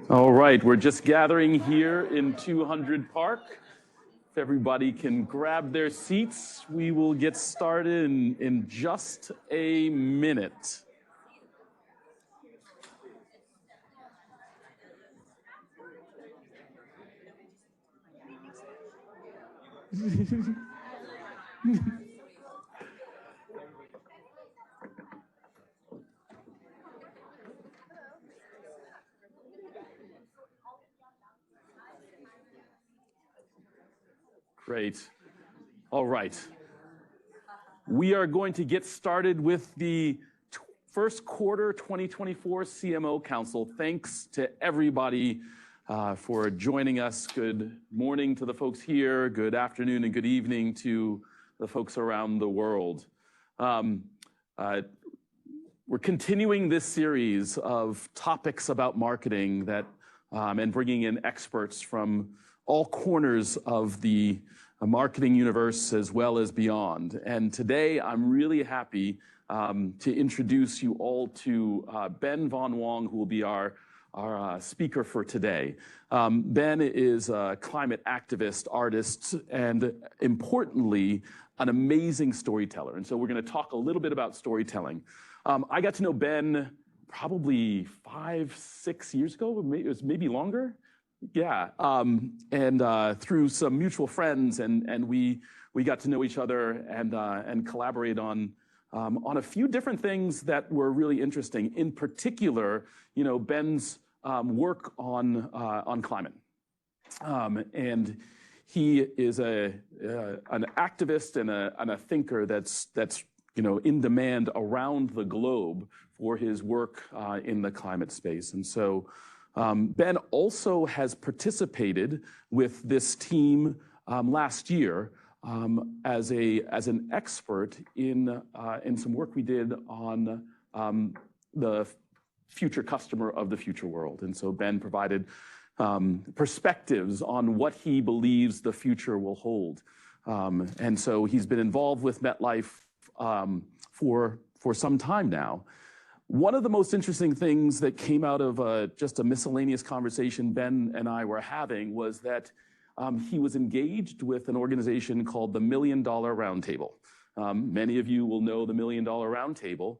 All right, we're just gathering here in 200 Park. If everybody can grab their seats, we will get started in just a minute. Great. All right. We are going to get started with the first quarter 2024 CMO Council. Thanks to everybody for joining us. Good morning to the folks here. Good afternoon and good evening to the folks around the world. We're continuing this series of topics about marketing that and bringing in experts from all corners of the marketing universe as well as beyond. And today I'm really happy to introduce you all to Ben von Wong, who will be our speaker for today. Ben is a climate activist, artist, and importantly, an amazing storyteller. And so we're going to talk a little bit about storytelling. I got to know Ben probably 5-6 years ago. It was maybe longer. Yeah, and through some mutual friends, and we got to know each other and collaborate on a few different things that were really interesting. In particular, you know, Ben's work on climate, and he is an activist and a thinker that's you know in demand around the globe for his work in the climate space, and so. Ben also has participated with this team last year as an expert in some work we did on the future customer of the future world. And so Ben provided perspectives on what he believes the future will hold. And so he's been involved with MetLife for some time now. One of the most interesting things that came out of just a miscellaneous conversation Ben and I were having was that he was engaged with an organization called the $1 Million Roundtable. Many of you will know the $1 Million Roundtable,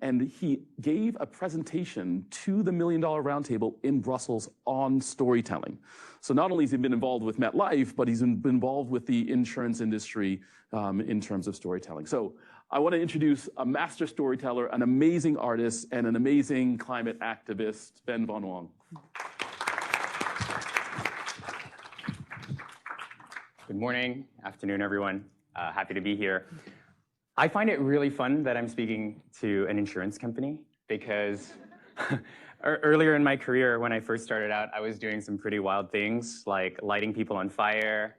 and he gave a presentation to the $1 Million Roundtable in Brussels on storytelling. So not only has he been involved with MetLife, but he's been involved with the insurance industry in terms of storytelling. So I want to introduce a master storyteller, an amazing artist, and an amazing climate activist, Ben von Wong. Good morning, afternoon, everyone. Happy to be here. I find it really fun that I'm speaking to an insurance company because earlier in my career, when I first started out, I was doing some pretty wild things like lighting people on fire,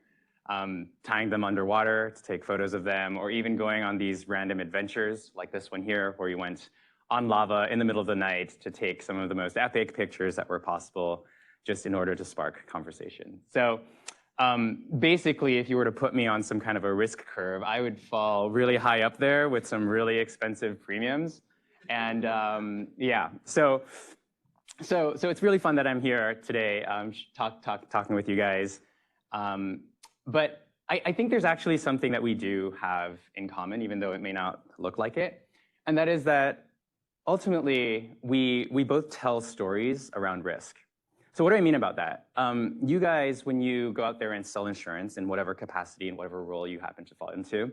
tying them underwater to take photos of them, or even going on these random adventures like this one here, where we went on lava in the middle of the night to take some of the most epic pictures that were possible just in order to spark conversation. So basically, if you were to put me on some kind of a risk curve, I would fall really high up there with some really expensive premiums. And yeah, so it's really fun that I'm here today talking with you guys. But I think there's actually something that we do have in common, even though it may not look like it. And that is that ultimately, we both tell stories around risk. So what do I mean about that? You guys, when you go out there and sell insurance in whatever capacity and whatever role you happen to fall into,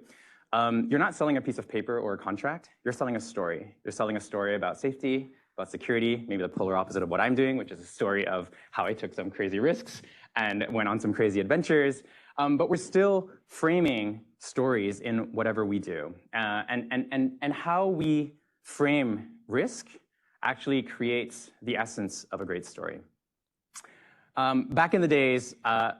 you're not selling a piece of paper or a contract. You're selling a story. You're selling a story about safety, about security, maybe the polar opposite of what I'm doing, which is a story of how I took some crazy risks and went on some crazy adventures. But we're still framing stories in whatever we do. And how we frame risk actually creates the essence of a great story. Back in the days, I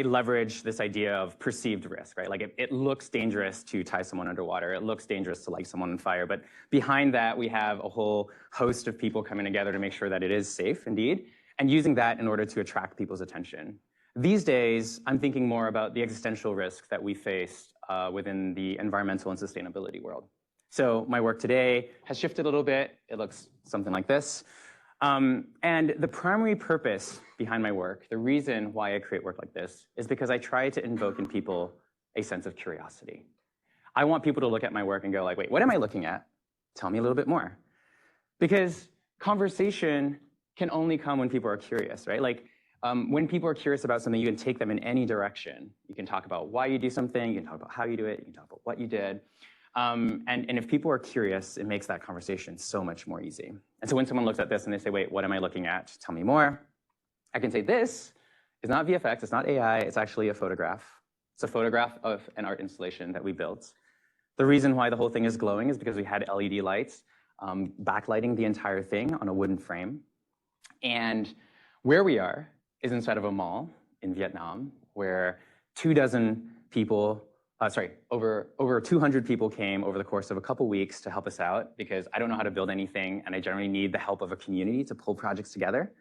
leveraged this idea of perceived risk, right? Like it looks dangerous to tie someone underwater. It looks dangerous to light someone on fire. But behind that, we have a whole host of people coming together to make sure that it is safe indeed. and using that in order to attract people's attention. These days, I'm thinking more about the existential risk that we face within the environmental and sustainability world. So my work today has shifted a little bit. It looks something like this. And the primary purpose behind my work, the reason why I create work like this, is because I try to invoke in people a sense of curiosity. I want people to look at my work and go like, wait, what am I looking at? Tell me a little bit more. Because conversation can only come when people are curious, right? Like when people are curious about something, you can take them in any direction. You can talk about why you do something, you can talk about how you do it, you can talk about what you did. And if people are curious, it makes that conversation so much more easy. And so when someone looks at this and they say, wait, what am I looking at? Tell me more. I can say, this is not VFX, it's not AI, it's actually a photograph. It's a photograph of an art installation that we built. The reason why the whole thing is glowing is because we had LED lights backlighting the entire thing on a wooden frame. And where we are is inside of a mall in Vietnam, where 24 people, over 200 people came over the course of a couple weeks to help us out, because I don't know how to build anything, and I generally need the help of a community to pull projects together.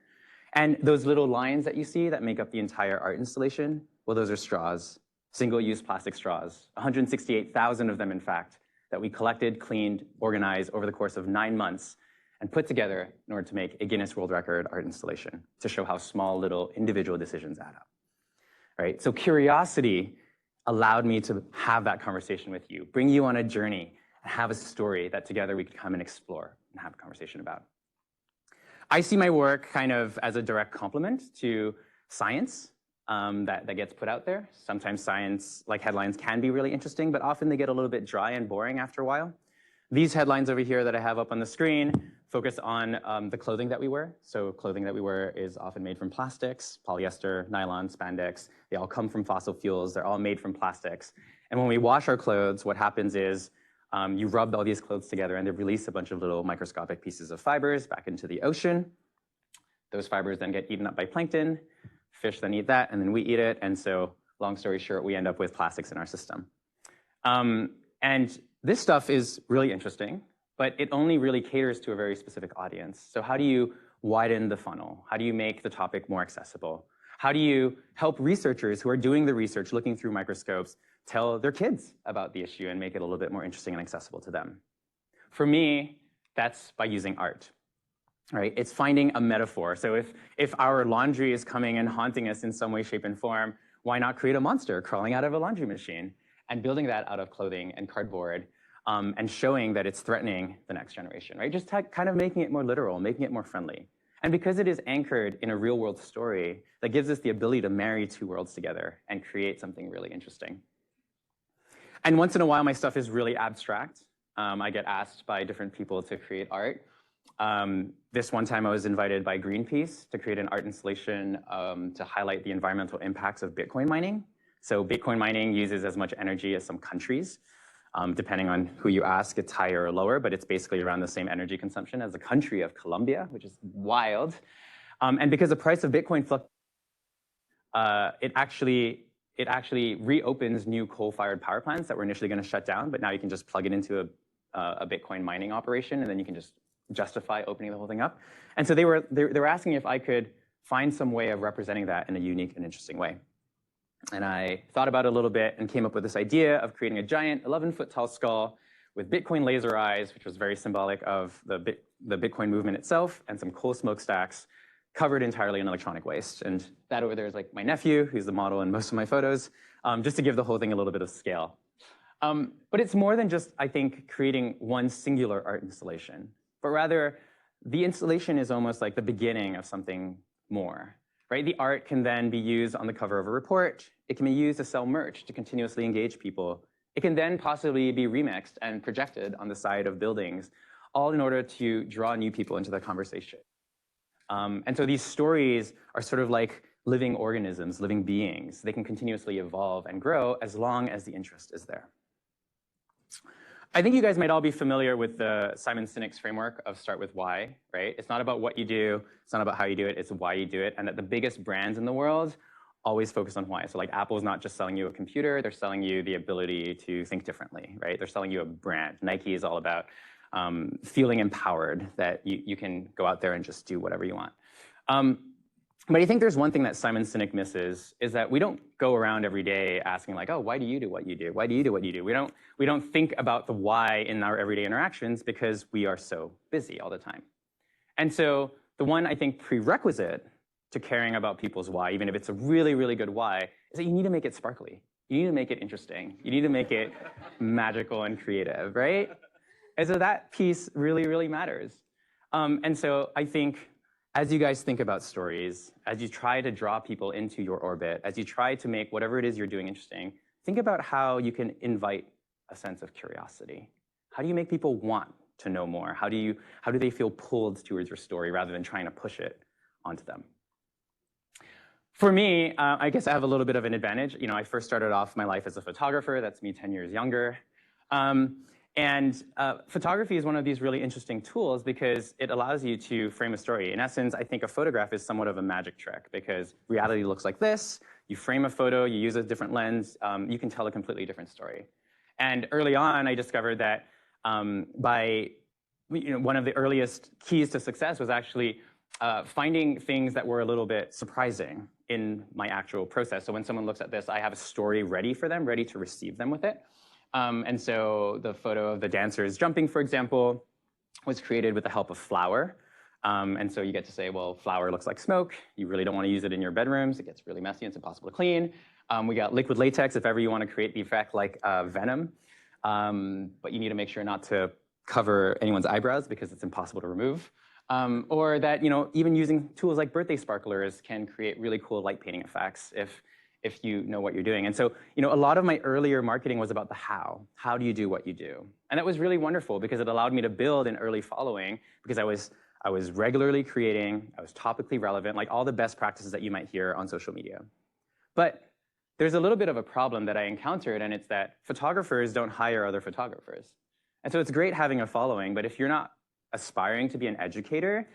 And those little lines that you see that make up the entire art installation, well, those are straws, single-use plastic straws, 168,000 of them, in fact, that we collected, cleaned, organized over the course of 9 months, and put together in order to make a Guinness World Record art installation to show how small little individual decisions add up. Right? So curiosity allowed me to have that conversation with you, bring you on a journey, and have a story that together we could come and explore and have a conversation about. I see my work kind of as a direct complement to science that gets put out there. Sometimes science, like headlines, can be really interesting, but often they get a little bit dry and boring after a while. These headlines over here that I have up on the screen focus on the clothing that we wear. So clothing that we wear is often made from plastics, polyester, nylon, spandex. They all come from fossil fuels. They're all made from plastics. And when we wash our clothes, what happens is you rub all these clothes together and they release a bunch of little microscopic pieces of fibers back into the ocean. Those fibers then get eaten up by plankton. Fish then eat that, and then we eat it. And so, long story short, we end up with plastics in our system. And this stuff is really interesting, but it only really caters to a very specific audience. So how do you widen the funnel? How do you make the topic more accessible? How do you help researchers who are doing the research, looking through microscopes, tell their kids about the issue and make it a little bit more interesting and accessible to them? For me, that's by using art. Right? It's finding a metaphor. So if our laundry is coming and haunting us in some way, shape, and form, why not create a monster crawling out of a laundry machine and building that out of clothing and cardboard and showing that it's threatening the next generation, right? Just kind of making it more literal, making it more friendly. And because it is anchored in a real world story, that gives us the ability to marry two worlds together and create something really interesting. And once in a while, my stuff is really abstract. I get asked by different people to create art. This one time I was invited by Greenpeace to create an art installation to highlight the environmental impacts of Bitcoin mining. So Bitcoin mining uses as much energy as some countries. Depending on who you ask, it's higher or lower, but it's basically around the same energy consumption as the country of Colombia, which is wild. And because the price of Bitcoin fluctuates, it actually reopens new coal-fired power plants that were initially going to shut down, but now you can just plug it into a Bitcoin mining operation, and then you can just justify opening the whole thing up. And so they were asking if I could find some way of representing that in a unique and interesting way. And I thought about it a little bit and came up with this idea of creating a giant 11-foot tall skull with Bitcoin laser eyes, which was very symbolic of the Bitcoin movement itself, and some coal smokestacks covered entirely in electronic waste. And that over there is like my nephew, who's the model in most of my photos, just to give the whole thing a little bit of scale. But it's more than just, I think, creating one singular art installation, but rather the installation is almost like the beginning of something more, right? The art can then be used on the cover of a report. It can be used to sell merch, to continuously engage people. It can then possibly be remixed and projected on the side of buildings, all in order to draw new people into the conversation. And so these stories are sort of like living organisms, living beings. They can continuously evolve and grow as long as the interest is there. I think you guys might all be familiar with the Simon Sinek's framework of start with why, right? It's not about what you do, it's not about how you do it, it's why you do it. And that the biggest brands in the world always focus on why. So like Apple's not just selling you a computer, they're selling you the ability to think differently, right? They're selling you a brand. Nike is all about feeling empowered that you can go out there and just do whatever you want. But I think there's one thing that Simon Sinek misses, is that we don't go around every day asking like, oh, why do you do what you do? Why do you do what you do? We don't think about the why in our everyday interactions because we are so busy all the time. And so the one, I think, prerequisite to caring about people's why, even if it's a really, really good why, is that you need to make it sparkly. You need to make it interesting. You need to make it magical and creative, right? And so that piece really, really matters. And so I think as you guys think about stories, as you try to draw people into your orbit, as you try to make whatever it is you're doing interesting, think about how you can invite a sense of curiosity. How do you make people want to know more? How do they feel pulled towards your story rather than trying to push it onto them? For me, I guess I have a little bit of an advantage. You know, I first started off my life as a photographer. That's me 10 years younger. Photography is one of these really interesting tools because it allows you to frame a story. In essence, I think a photograph is somewhat of a magic trick because reality looks like this. You frame a photo, you use a different lens, you can tell a completely different story. And early on, I discovered that one of the earliest keys to success was actually finding things that were a little bit surprising in my actual process. So when someone looks at this, I have a story ready for them, ready to receive them with it. And so the photo of the dancers jumping, for example, was created with the help of flour. And so you get to say, well, flour looks like smoke. You really don't want to use it in your bedrooms. It gets really messy. It's impossible to clean. We got liquid latex if ever you want to create the effect like venom. But you need to make sure not to cover anyone's eyebrows because it's impossible to remove. Or that, you know, even using tools like birthday sparklers can create really cool light painting effects if you know what you're doing. And so, you know, a lot of my earlier marketing was about the how. How do you do what you do? And that was really wonderful because it allowed me to build an early following because I was regularly creating, I was topically relevant, like all the best practices that you might hear on social media. But there's a little bit of a problem that I encountered, and it's that photographers don't hire other photographers. And so it's great having a following, but if you're not aspiring to be an educator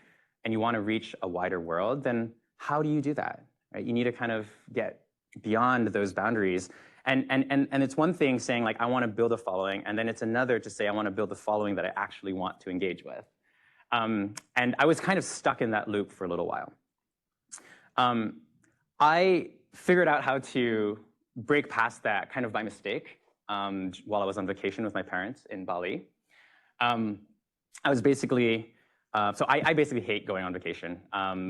and you want to reach a wider world, then how do you do that? Right? You need to kind of get beyond those boundaries. And it's one thing saying like, I want to build a following, and then it's another to say, I want to build a following that I actually want to engage with. And I was kind of stuck in that loop for a little while. I figured out how to break past that kind of by mistake while I was on vacation with my parents in Bali. I was basically, I basically hate going on vacation.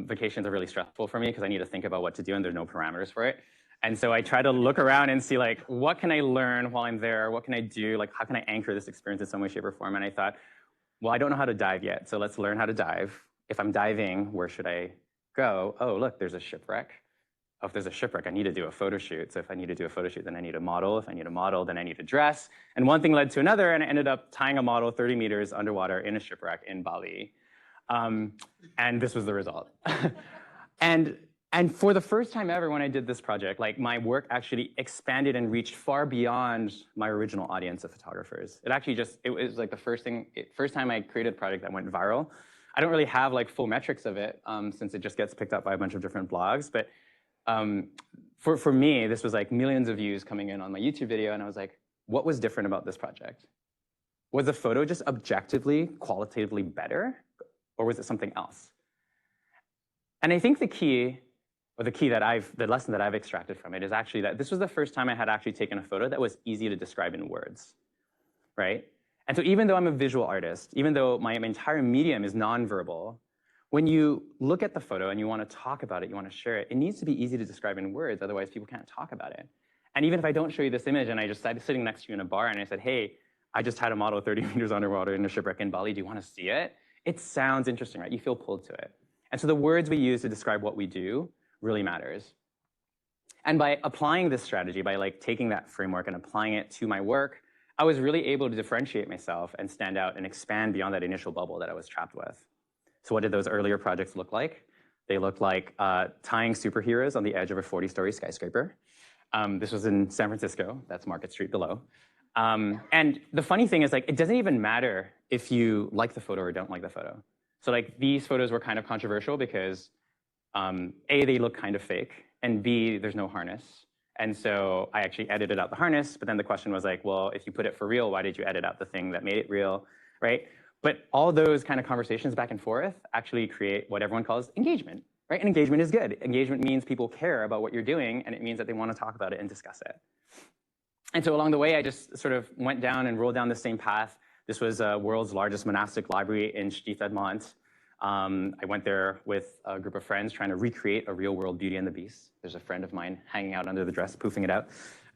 Vacations are really stressful for me because I need to think about what to do and there's no parameters for it. And so I try to look around and see like, what can I learn while I'm there? What can I do? Like, how can I anchor this experience in some way, shape, or form? And I thought, well, I don't know how to dive yet, so let's learn how to dive. If I'm diving, where should I go? Oh, look, there's a shipwreck. Oh, if there's a shipwreck, I need to do a photo shoot. So if I need to do a photo shoot, then I need a model. If I need a model, then I need a dress. And one thing led to another, and I ended up tying a model 30 meters underwater in a shipwreck in Bali. And this was the result. And for the first time ever when I did this project, like my work actually expanded and reached far beyond my original audience of photographers. It was like the first time I created a project that went viral. I don't really have like full metrics of it since it just gets picked up by a bunch of different blogs. But for me, this was like millions of views coming in on my YouTube video. And I was like, what was different about this project? Was the photo just objectively, qualitatively better? Or was it something else? And I think the lesson that I've extracted from it is actually that this was the first time I had actually taken a photo that was easy to describe in words, right? And so even though I'm a visual artist, even though my entire medium is nonverbal, when you look at the photo and you want to talk about it, you want to share it, it needs to be easy to describe in words, otherwise people can't talk about it. And even if I don't show you this image and I just started sitting next to you in a bar and I said, hey, I just had a model 30 meters underwater in a shipwreck in Bali, do you want to see it? It sounds interesting, right? You feel pulled to it. And so the words we use to describe what we do really matters. And by applying this strategy, by like taking that framework and applying it to my work, I was really able to differentiate myself and stand out and expand beyond that initial bubble that I was trapped with. So what did those earlier projects look like? They looked like tying superheroes on the edge of a 40-story skyscraper. This was in San Francisco. That's Market Street below. And the funny thing is, like, it doesn't even matter if you like the photo or don't like the photo. So like these photos were kind of controversial because A, they look kind of fake, and B, there's no harness. And so I actually edited out the harness, but then the question was like, well, if you put it for real, why did you edit out the thing that made it real, right? But all those kind of conversations back and forth actually create what everyone calls engagement. right? And engagement is good. Engagement means people care about what you're doing, and it means that they want to talk about it and discuss it. And so along the way, I just sort of went down and rolled down the same path. This was world's largest monastic library in Stiefedmont. I went there with a group of friends trying to recreate a real-world Beauty and the Beast. There's a friend of mine hanging out under the dress, poofing it out.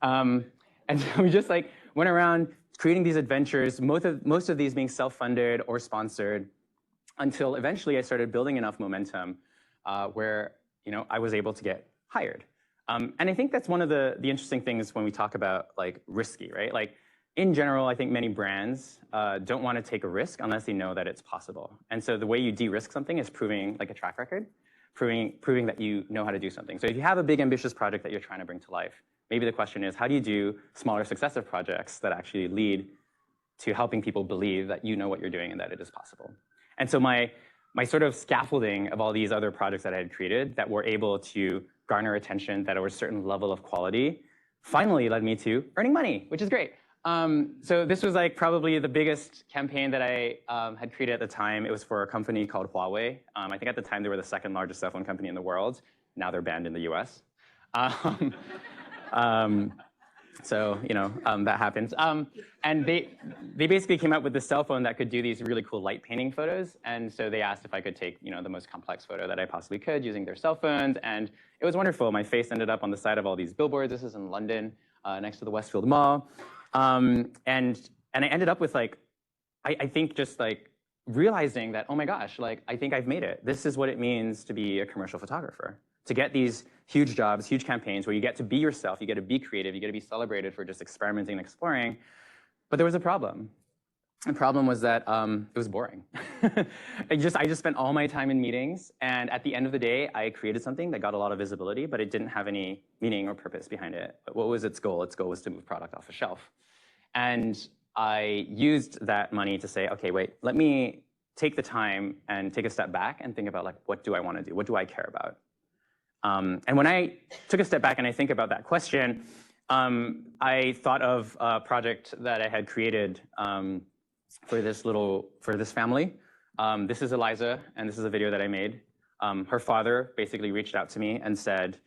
And so we just like went around creating these adventures, most of these being self-funded or sponsored, until eventually I started building enough momentum where I was able to get hired. And I think that's one of the interesting things when we talk about like risky, right? Like in general, I think many brands don't want to take a risk unless they know that it's possible. And so the way you de-risk something is proving like a track record, proving that you know how to do something. So if you have a big ambitious project that you're trying to bring to life, maybe the question is, how do you do smaller successive projects that actually lead to helping people believe that you know what you're doing and that it is possible? And so my sort of scaffolding of all these other projects that I had created that were able to garner attention, that were a certain level of quality, finally led me to earning money, which is great. So this was like probably the biggest campaign that I had created at the time. It was for a company called Huawei. I think at the time they were the second largest cell phone company in the world. Now they're banned in the US. So that happens. And they basically came up with this cell phone that could do these really cool light painting photos. And so they asked if I could take the most complex photo that I possibly could using their cell phones. And it was wonderful. My face ended up on the side of all these billboards. This is in London, next to the Westfield Mall. And I ended up with like, I think just like realizing that, oh my gosh, like I think I've made it. This is what it means to be a commercial photographer. To get these huge jobs, huge campaigns where you get to be yourself, you get to be creative, you get to be celebrated for just experimenting and exploring. But there was a problem. The problem was that it was boring. I just spent all my time in meetings, and at the end of the day, I created something that got a lot of visibility, but it didn't have any meaning or purpose behind it. But what was its goal? Its goal was to move product off a shelf. And I used that money to say, okay, wait, let me take the time and take a step back and think about like, what do I want to do? What do I care about? And when I took a step back and I think about that question, I thought of a project that I had created for this family. This is Eliza, and this is a video that I made. Her father basically reached out to me and said,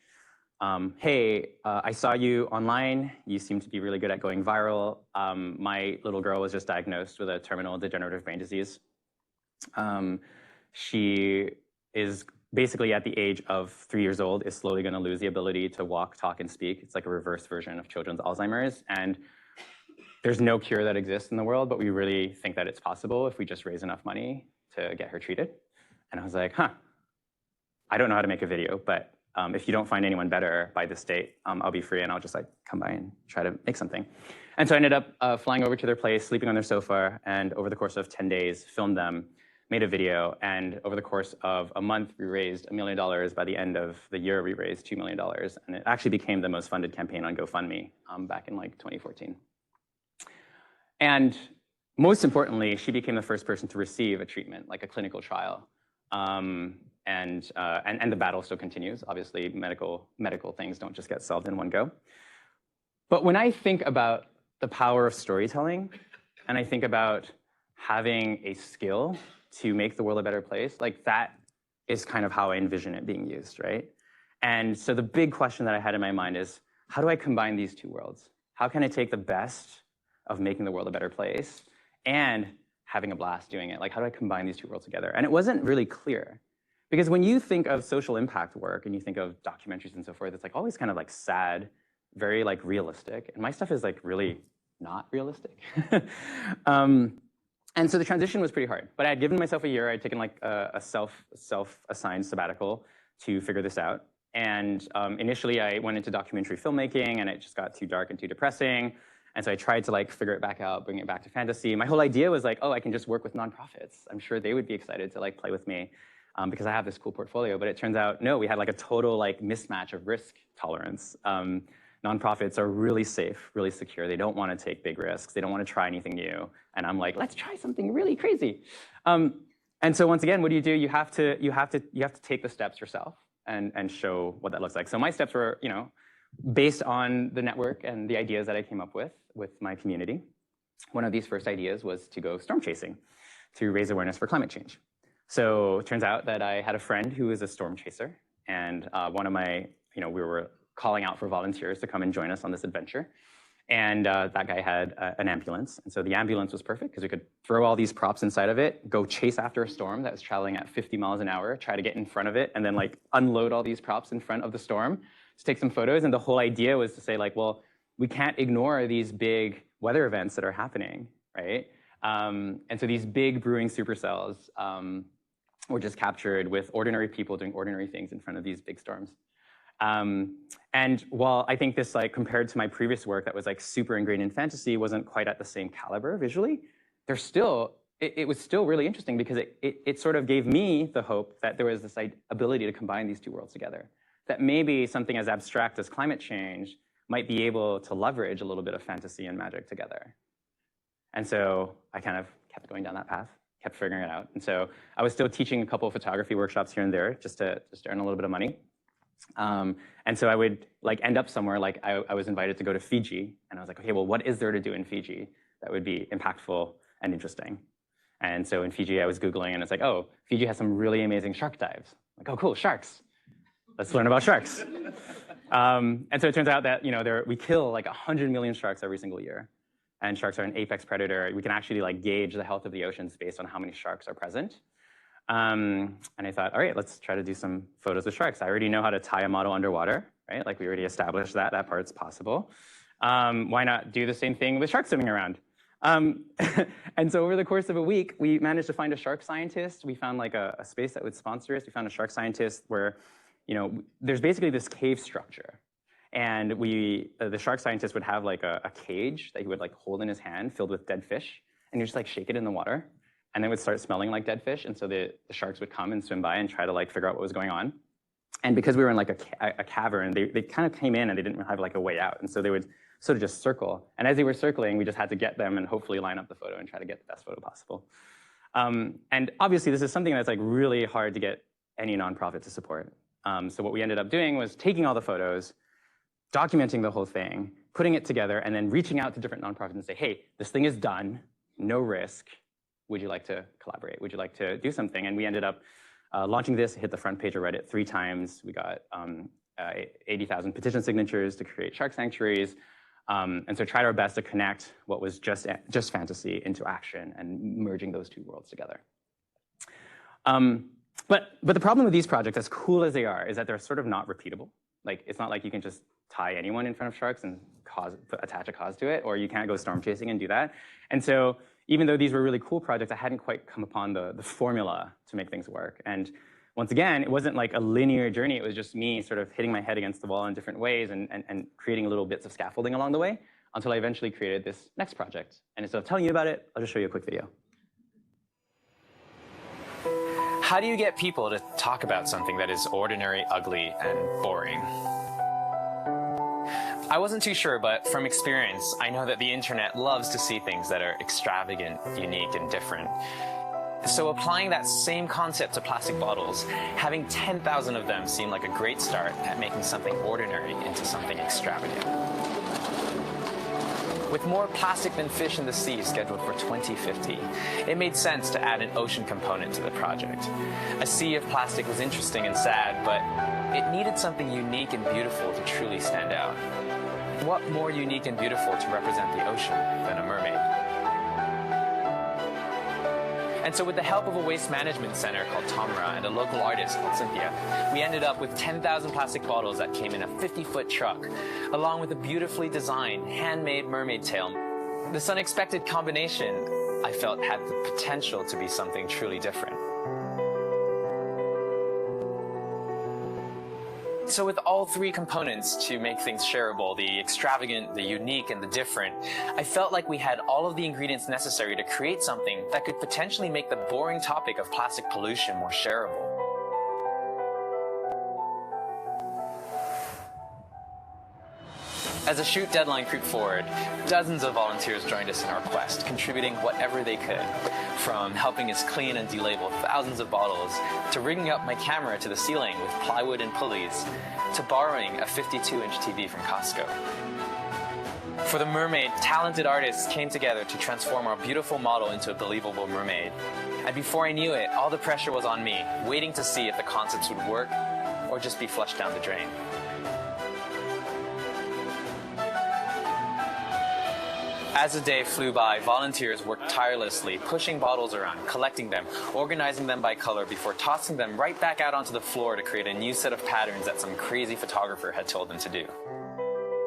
hey, I saw you online. You seem to be really good at going viral. My little girl was just diagnosed with a terminal degenerative brain disease. She is basically at the age of 3 years old, is slowly going to lose the ability to walk, talk, and speak. It's like a reverse version of children's Alzheimer's. And there's no cure that exists in the world, but we really think that it's possible if we just raise enough money to get her treated. And I was like, I don't know how to make a video, but if you don't find anyone better by this date, I'll be free and I'll just like come by and try to make something. And so I ended up flying over to their place, sleeping on their sofa, and over the course of 10 days, filmed them, made a video, and over the course of a month, we raised $1 million. By the end of the year, we raised $2 million, and it actually became the most funded campaign on GoFundMe back in like 2014. And most importantly, she became the first person to receive a treatment, like a clinical trial. And the battle still continues. Obviously, medical things don't just get solved in one go. But when I think about the power of storytelling, and I think about having a skill to make the world a better place, like that is kind of how I envision it being used, right? And so the big question that I had in my mind is, how do I combine these two worlds? How can I take the best of making the world a better place and having a blast doing it? Like, how do I combine these two worlds together? And it wasn't really clear. Because when you think of social impact work and you think of documentaries and so forth, it's like always kind of like sad, very like realistic. And my stuff is like really not realistic. And so the transition was pretty hard. But I had given myself a year. I had taken like a self-assigned sabbatical to figure this out. And initially I went into documentary filmmaking, and it just got too dark and too depressing. And so I tried to like figure it back out, bring it back to fantasy. My whole idea was like, oh, I can just work with nonprofits. I'm sure they would be excited to like play with me because I have this cool portfolio. But it turns out, no, we had like a total like mismatch of risk tolerance. Nonprofits are really safe, really secure. They don't want to take big risks. They don't want to try anything new. And I'm like, let's try something really crazy. And so once again, what do? You have to take the steps yourself and show what that looks like. So my steps were, based on the network and the ideas that I came up with my community. One of these first ideas was to go storm chasing to raise awareness for climate change. So it turns out that I had a friend who was a storm chaser, and one of my, we were calling out for volunteers to come and join us on this adventure. And that guy had an ambulance. And so the ambulance was perfect because we could throw all these props inside of it, go chase after a storm that was traveling at 50 miles an hour, try to get in front of it, and then like unload all these props in front of the storm to take some photos. And the whole idea was to say like, well, we can't ignore these big weather events that are happening, right? And so these big brewing supercells were just captured with ordinary people doing ordinary things in front of these big storms. And while I think this, like, compared to my previous work that was like super ingrained in fantasy, wasn't quite at the same caliber visually, there's still, it was still really interesting because it sort of gave me the hope that there was this ability to combine these two worlds together. That maybe something as abstract as climate change might be able to leverage a little bit of fantasy and magic together. And so I kind of kept going down that path, kept figuring it out. And so I was still teaching a couple of photography workshops here and there just to earn a little bit of money. And so I would like end up somewhere, like I was invited to go to Fiji, and I was like, okay, well, what is there to do in Fiji that would be impactful and interesting? And so in Fiji, I was Googling, and it's like, oh, Fiji has some really amazing shark dives. I'm like, oh, cool, sharks. Let's learn about sharks. And so it turns out that we kill like 100 million sharks every single year. And sharks are an apex predator. We can actually like gauge the health of the oceans based on how many sharks are present. And I thought, all right, let's try to do some photos of sharks. I already know how to tie a model underwater, right? Like we already established that part's possible. Why not do the same thing with sharks swimming around? And so over the course of a week, we managed to find a shark scientist. We found like a space that would sponsor us. We found a shark scientist where, there's basically this cave structure. And the shark scientist would have like a cage that he would like hold in his hand filled with dead fish. And you just like shake it in the water. And then it would start smelling like dead fish. And so the sharks would come and swim by and try to like figure out what was going on. And because we were in like a cavern, they kind of came in and they didn't have like a way out. And so they would sort of just circle. And as they were circling, we just had to get them and hopefully line up the photo and try to get the best photo possible. And obviously, this is something that's like really hard to get any nonprofit to support. So what we ended up doing was taking all the photos, documenting the whole thing, putting it together, and then reaching out to different nonprofits and say, hey, this thing is done, no risk. Would you like to collaborate? Would you like to do something? And we ended up launching this, hit the front page of Reddit 3 times. We got 80,000 petition signatures to create shark sanctuaries. And so tried our best to connect what was just fantasy into action and merging those two worlds together. But the problem with these projects, as cool as they are, is that they're sort of not repeatable. Like, it's not like you can just tie anyone in front of sharks and attach a cause to it, or you can't go storm chasing and do that. And so even though these were really cool projects, I hadn't quite come upon the formula to make things work. And once again, it wasn't like a linear journey. It was just me sort of hitting my head against the wall in different ways and creating little bits of scaffolding along the way until I eventually created this next project. And instead of telling you about it, I'll just show you a quick video. How do you get people to talk about something that is ordinary, ugly, and boring? I wasn't too sure, but from experience, I know that the internet loves to see things that are extravagant, unique, and different. So applying that same concept to plastic bottles, having 10,000 of them seemed like a great start at making something ordinary into something extravagant. With more plastic than fish in the sea scheduled for 2050, it made sense to add an ocean component to the project. A sea of plastic was interesting and sad, but it needed something unique and beautiful to truly stand out. What more unique and beautiful to represent the ocean than a mermaid? And so with the help of a waste management center called Tomra and a local artist called Cynthia, we ended up with 10,000 plastic bottles that came in a 50-foot truck, along with a beautifully designed, handmade mermaid tail. This unexpected combination, I felt, had the potential to be something truly different. So with all 3 components to make things shareable, the extravagant, the unique, and the different, I felt like we had all of the ingredients necessary to create something that could potentially make the boring topic of plastic pollution more shareable. As the shoot deadline crept forward, dozens of volunteers joined us in our quest, contributing whatever they could, from helping us clean and delabel thousands of bottles, to rigging up my camera to the ceiling with plywood and pulleys, to borrowing a 52-inch TV from Costco. For the mermaid, talented artists came together to transform our beautiful model into a believable mermaid. And before I knew it, all the pressure was on me, waiting to see if the concepts would work or just be flushed down the drain. As the day flew by, volunteers worked tirelessly, pushing bottles around, collecting them, organizing them by color before tossing them right back out onto the floor to create a new set of patterns that some crazy photographer had told them to do.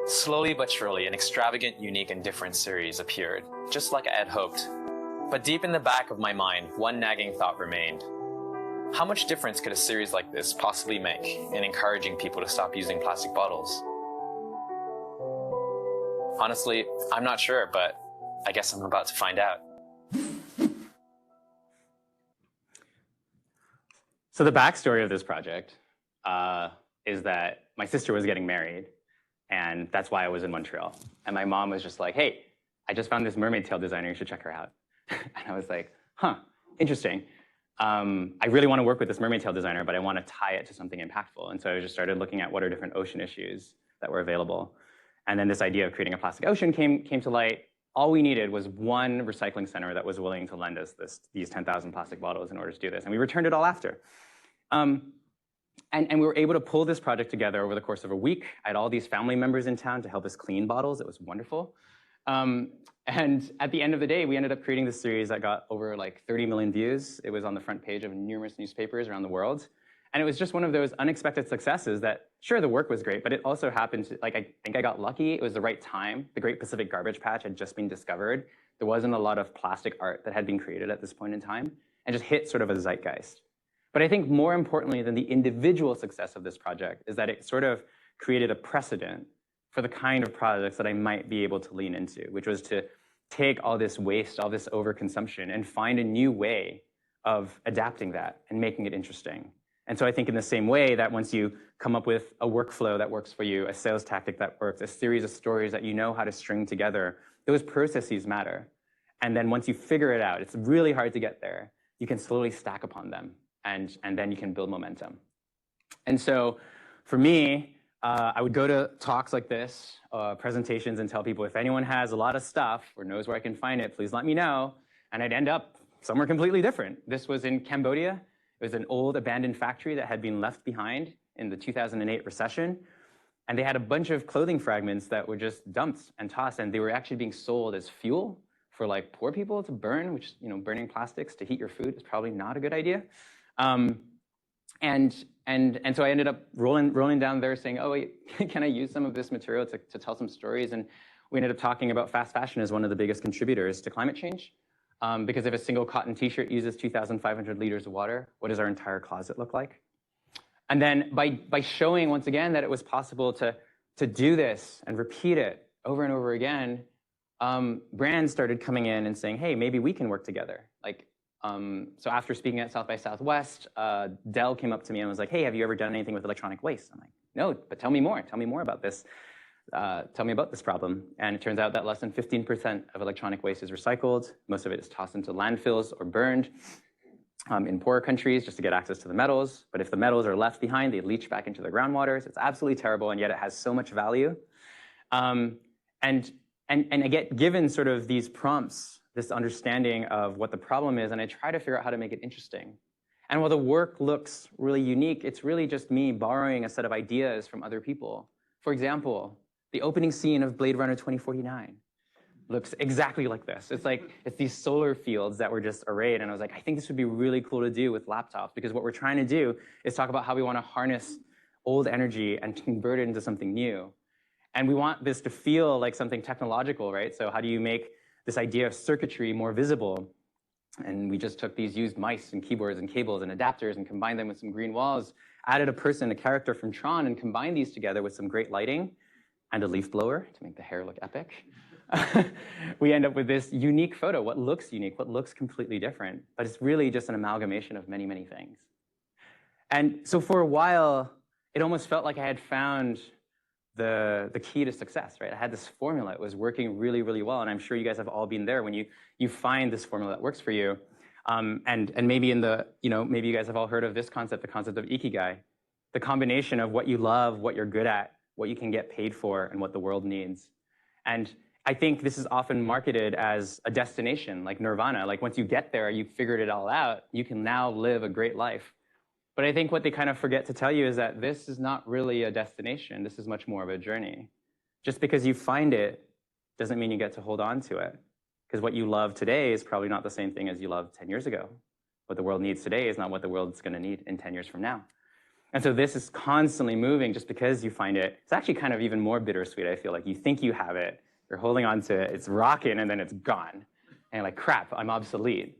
Slowly but surely, an extravagant, unique, and different series appeared, just like I had hoped. But deep in the back of my mind, one nagging thought remained. How much difference could a series like this possibly make in encouraging people to stop using plastic bottles? Honestly, I'm not sure, but I guess I'm about to find out. So the backstory of this project is that my sister was getting married, and that's why I was in Montreal. And my mom was just like, hey, I just found this mermaid tail designer, you should check her out. And I was like, huh, interesting. I really want to work with this mermaid tail designer, but I want to tie it to something impactful. And so I just started looking at what are different ocean issues that were available. And then this idea of creating a plastic ocean came to light. All we needed was one recycling center that was willing to lend us these 10,000 plastic bottles in order to do this. And we returned it all after. And we were able to pull this project together over the course of a week. I had all these family members in town to help us clean bottles. It was wonderful. And at the end of the day, we ended up creating this series that got over like 30 million views. It was on the front page of numerous newspapers around the world. And it was just one of those unexpected successes that, sure, the work was great, but it also happened to, like, I think I got lucky. It was the right time. The Great Pacific Garbage Patch had just been discovered. There wasn't a lot of plastic art that had been created at this point in time, and just hit sort of a zeitgeist. But I think more importantly than the individual success of this project is that it sort of created a precedent for the kind of projects that I might be able to lean into, which was to take all this waste, all this overconsumption, and find a new way of adapting that and making it interesting. And so I think in the same way that once you come up with a workflow that works for you, a sales tactic that works, a series of stories that you know how to string together, those processes matter. And then once you figure it out, it's really hard to get there, you can slowly stack upon them, and then you can build momentum. And so for me, I would go to talks like this, presentations, and tell people, if anyone has a lot of stuff or knows where I can find it, please let me know. And I'd end up somewhere completely different. This was in Cambodia. It was an old abandoned factory that had been left behind in the 2008 recession. And they had a bunch of clothing fragments that were just dumped and tossed, and they were actually being sold as fuel for like poor people to burn, which, you know, burning plastics to heat your food is probably not a good idea. And so I ended up rolling down there saying, oh, wait, can I use some of this material to tell some stories? And we ended up talking about fast fashion as one of the biggest contributors to climate change. Because if a single cotton t-shirt uses 2,500 liters of water, what does our entire closet look like? And then by showing, once again, that it was possible to do this and repeat it over and over again, brands started coming in and saying, hey, maybe we can work together. Like, so after speaking at South by Southwest, Dell came up to me and was like, hey, have you ever done anything with electronic waste? I'm like, no, but tell me more. Tell me more about this. Tell me about this problem. And it turns out that less than 15% of electronic waste is recycled. Most of it is tossed into landfills or burned in poorer countries just to get access to the metals. But if the metals are left behind, they leach back into the groundwaters. It's absolutely terrible, and yet it has so much value. And I get given sort of these prompts, this understanding of what the problem is, and I try to figure out how to make it interesting. And while the work looks really unique, it's really just me borrowing a set of ideas from other people. For example, the opening scene of Blade Runner 2049 looks exactly like this. It's these solar fields that were just arrayed, and I was like, I think this would be really cool to do with laptops, because what we're trying to do is talk about how we want to harness old energy and convert it into something new. And we want this to feel like something technological, right? So how do you make this idea of circuitry more visible? And we just took these used mice and keyboards and cables and adapters and combined them with some green walls, added a person, a character from Tron, and combined these together with some great lighting and a leaf blower to make the hair look epic. We end up with this unique photo, what looks unique, what looks completely different, but it's really just an amalgamation of many, many things. And so for a while, it almost felt like I had found the key to success, right? I had this formula. It was working really, really well, and I'm sure you guys have all been there when you find this formula that works for you. And maybe maybe you guys have all heard of this concept, the concept of ikigai, the combination of what you love, what you're good at, what you can get paid for, and what the world needs. And I think this is often marketed as a destination, like nirvana. Like once you get there, you've figured it all out, you can now live a great life. But I think what they kind of forget to tell you is that this is not really a destination. This is much more of a journey. Just because you find it doesn't mean you get to hold on to it. Because what you love today is probably not the same thing as you loved 10 years ago. What the world needs today is not what the world's going to need in 10 years from now. And so this is constantly moving just because you find it. It's actually kind of even more bittersweet, I feel like. You think you have it, you're holding on to it, it's rocking, and then it's gone. And you're like, crap, I'm obsolete.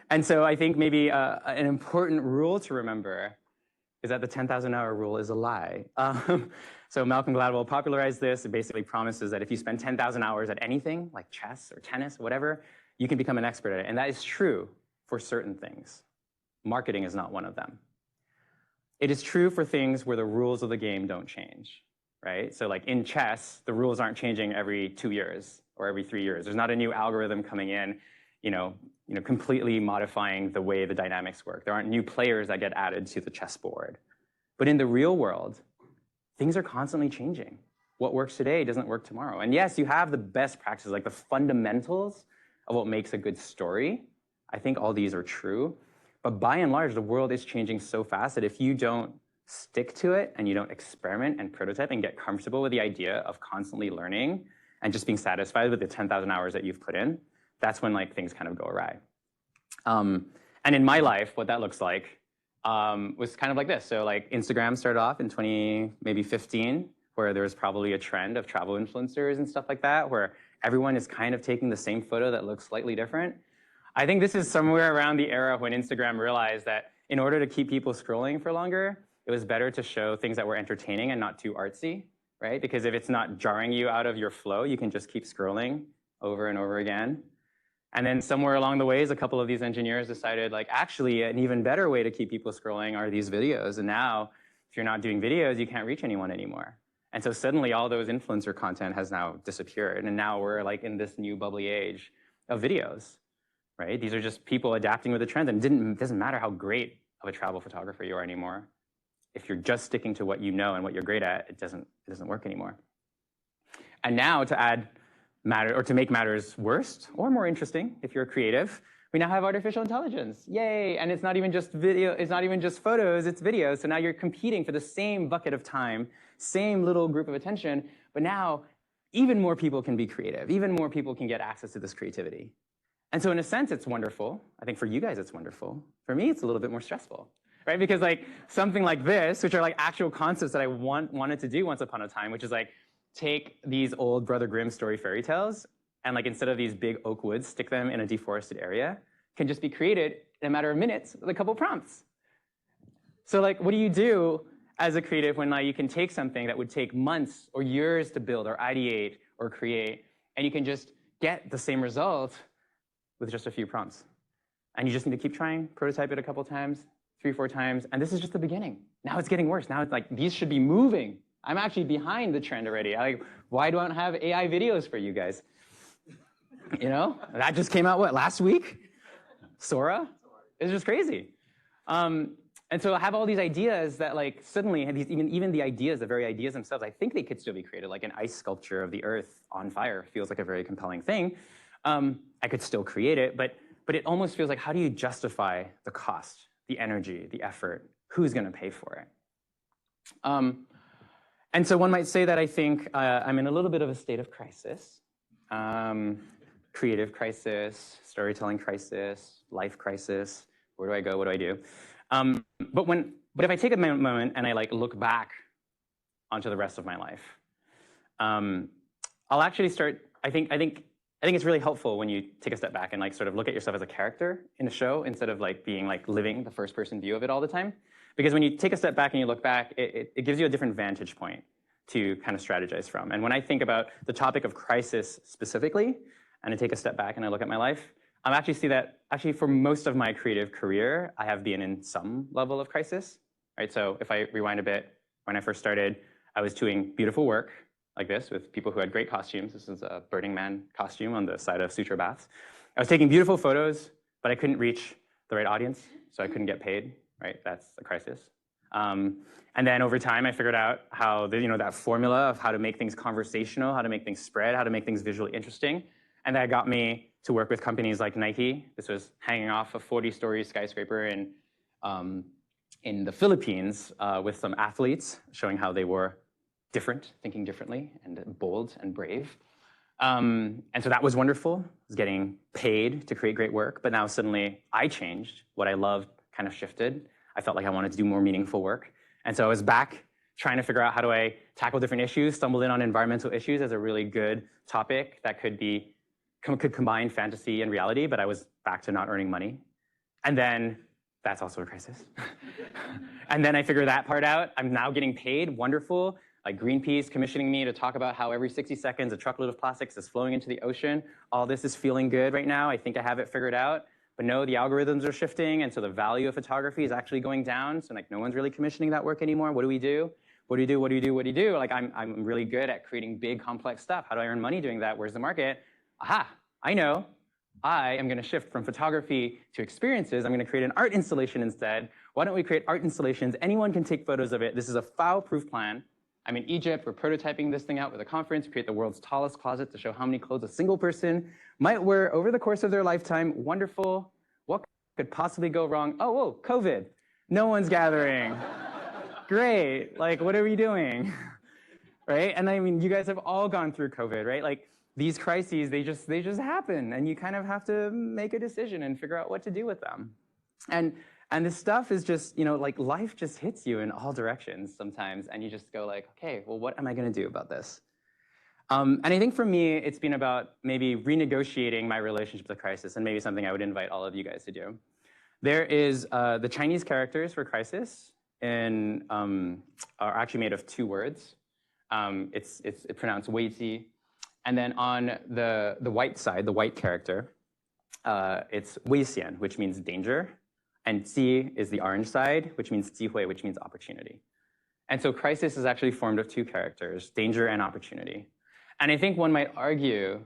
And so I think maybe an important rule to remember is that the 10,000 hour rule is a lie. So Malcolm Gladwell popularized this. It basically promises that if you spend 10,000 hours at anything, like chess or tennis or whatever, you can become an expert at it. And that is true for certain things. Marketing is not one of them. It is true for things where the rules of the game don't change, right? So like in chess, the rules aren't changing every 2 years or every 3 years. There's not a new algorithm coming in, completely modifying the way the dynamics work. There aren't new players that get added to the chessboard. But in the real world, things are constantly changing. What works today doesn't work tomorrow. And yes, you have the best practices, like the fundamentals of what makes a good story. I think all these are true. But by and large, the world is changing so fast that if you don't stick to it and you don't experiment and prototype and get comfortable with the idea of constantly learning and just being satisfied with the 10,000 hours that you've put in, that's when like things kind of go awry. And in my life, what that looks like was kind of like this. So like Instagram started off in 2015, where there was probably a trend of travel influencers and stuff like that, where everyone is kind of taking the same photo that looks slightly different. I think this is somewhere around the era when Instagram realized that in order to keep people scrolling for longer, it was better to show things that were entertaining and not too artsy, right? Because if it's not jarring you out of your flow, you can just keep scrolling over and over again. And then somewhere along the ways, a couple of these engineers decided, like, actually, an even better way to keep people scrolling are these videos. And now, if you're not doing videos, you can't reach anyone anymore. And so suddenly, all those influencer content has now disappeared. And now we're like in this new bubbly age of videos, right? These are just people adapting with the trends. And it doesn't matter how great of a travel photographer you are anymore. If you're just sticking to what you know and what you're great at, it doesn't work anymore. And now to make matters worse or more interesting, if you're creative, we now have artificial intelligence. Yay! And it's not even just video, it's not even just photos, it's videos. So now you're competing for the same bucket of time, same little group of attention, but now even more people can be creative. Even more people can get access to this creativity. And so in a sense, it's wonderful. I think for you guys, it's wonderful. For me, it's a little bit more stressful, right? Because like something like this, which are like actual concepts that I wanted to do once upon a time, which is like, take these old Brother Grimm story fairy tales and like instead of these big oak woods, stick them in a deforested area, can just be created in a matter of minutes with a couple prompts. So like, what do you do as a creative when like, you can take something that would take months or years to build or ideate or create, and you can just get the same result with just a few prompts? And you just need to keep trying, prototype it a couple times, 3, 4 times, and this is just the beginning. Now it's getting worse. Now it's like, these should be moving. I'm actually behind the trend already. Why do I not have AI videos for you guys? That just came out, what, last week? Sora? It's just crazy. And so I have all these ideas that like suddenly, even the ideas, the very ideas themselves, I think they could still be created. Like an ice sculpture of the earth on fire feels like a very compelling thing. I could still create it, but it almost feels like, how do you justify the cost, the energy, the effort? Who's gonna pay for it? And so one might say that I think I'm in a little bit of a state of crisis. Creative crisis, storytelling crisis, life crisis. Where do I go? What do I do? But if I take a moment and I like look back onto the rest of my life, I'll actually start. I think it's really helpful when you take a step back and like sort of look at yourself as a character in a show instead of like being like living the first person view of it all the time. Because when you take a step back and you look back, it gives you a different vantage point to kind of strategize from. And when I think about the topic of crisis specifically, and I take a step back and I look at my life, I actually see that actually for most of my creative career, I have been in some level of crisis, right? So if I rewind a bit, when I first started, I was doing beautiful work like this with people who had great costumes. This is a Burning Man costume on the side of Sutra Baths. I was taking beautiful photos, but I couldn't reach the right audience, so I couldn't get paid. Right, that's a crisis. And then over time, I figured out how that formula of how to make things conversational, how to make things spread, how to make things visually interesting. And that got me to work with companies like Nike. This was hanging off a 40-story skyscraper in the Philippines with some athletes, showing how they were different, thinking differently, and bold and brave. And so that was wonderful. I was getting paid to create great work, but now suddenly I changed. What I loved kind of shifted. I felt like I wanted to do more meaningful work. And so I was back trying to figure out how do I tackle different issues, stumbled in on environmental issues as a really good topic that could combine fantasy and reality, but I was back to not earning money. And then that's also a crisis. And then I figured that part out. I'm now getting paid, wonderful. Like Greenpeace commissioning me to talk about how every 60 seconds a truckload of plastics is flowing into the ocean. All this is feeling good right now. I think I have it figured out. But no, the algorithms are shifting, and so the value of photography is actually going down. So like no one's really commissioning that work anymore. What do we do? What do you do? What do you do? What do you do? Like I'm really good at creating big, complex stuff. How do I earn money doing that? Where's the market? Aha, I know. I am going to shift from photography to experiences. I'm going to create an art installation instead. Why don't we create art installations? Anyone can take photos of it. This is a foul-proof plan. I'm in Egypt. We're prototyping this thing out with a conference, create the world's tallest closet to show how many clothes a single person might wear over the course of their lifetime. Wonderful. What could possibly go wrong? Oh, whoa, COVID. No one's gathering. Great. Like, what are we doing? Right? And I mean, you guys have all gone through COVID, right? Like, these crises, they just happen, and you kind of have to make a decision and figure out what to do with them. And this stuff is just, like life just hits you in all directions sometimes, and you just go like, okay, well, what am I going to do about this? And I think for me, it's been about maybe renegotiating my relationship with crisis, and maybe something I would invite all of you guys to do. There is the Chinese characters for crisis are actually made of two words. It's pronounced weiji. And then on the white side, the white character, it's 危险, which means danger. And 机 is the orange side, which means 机会, which means opportunity. And so crisis is actually formed of two characters, danger and opportunity. And I think one might argue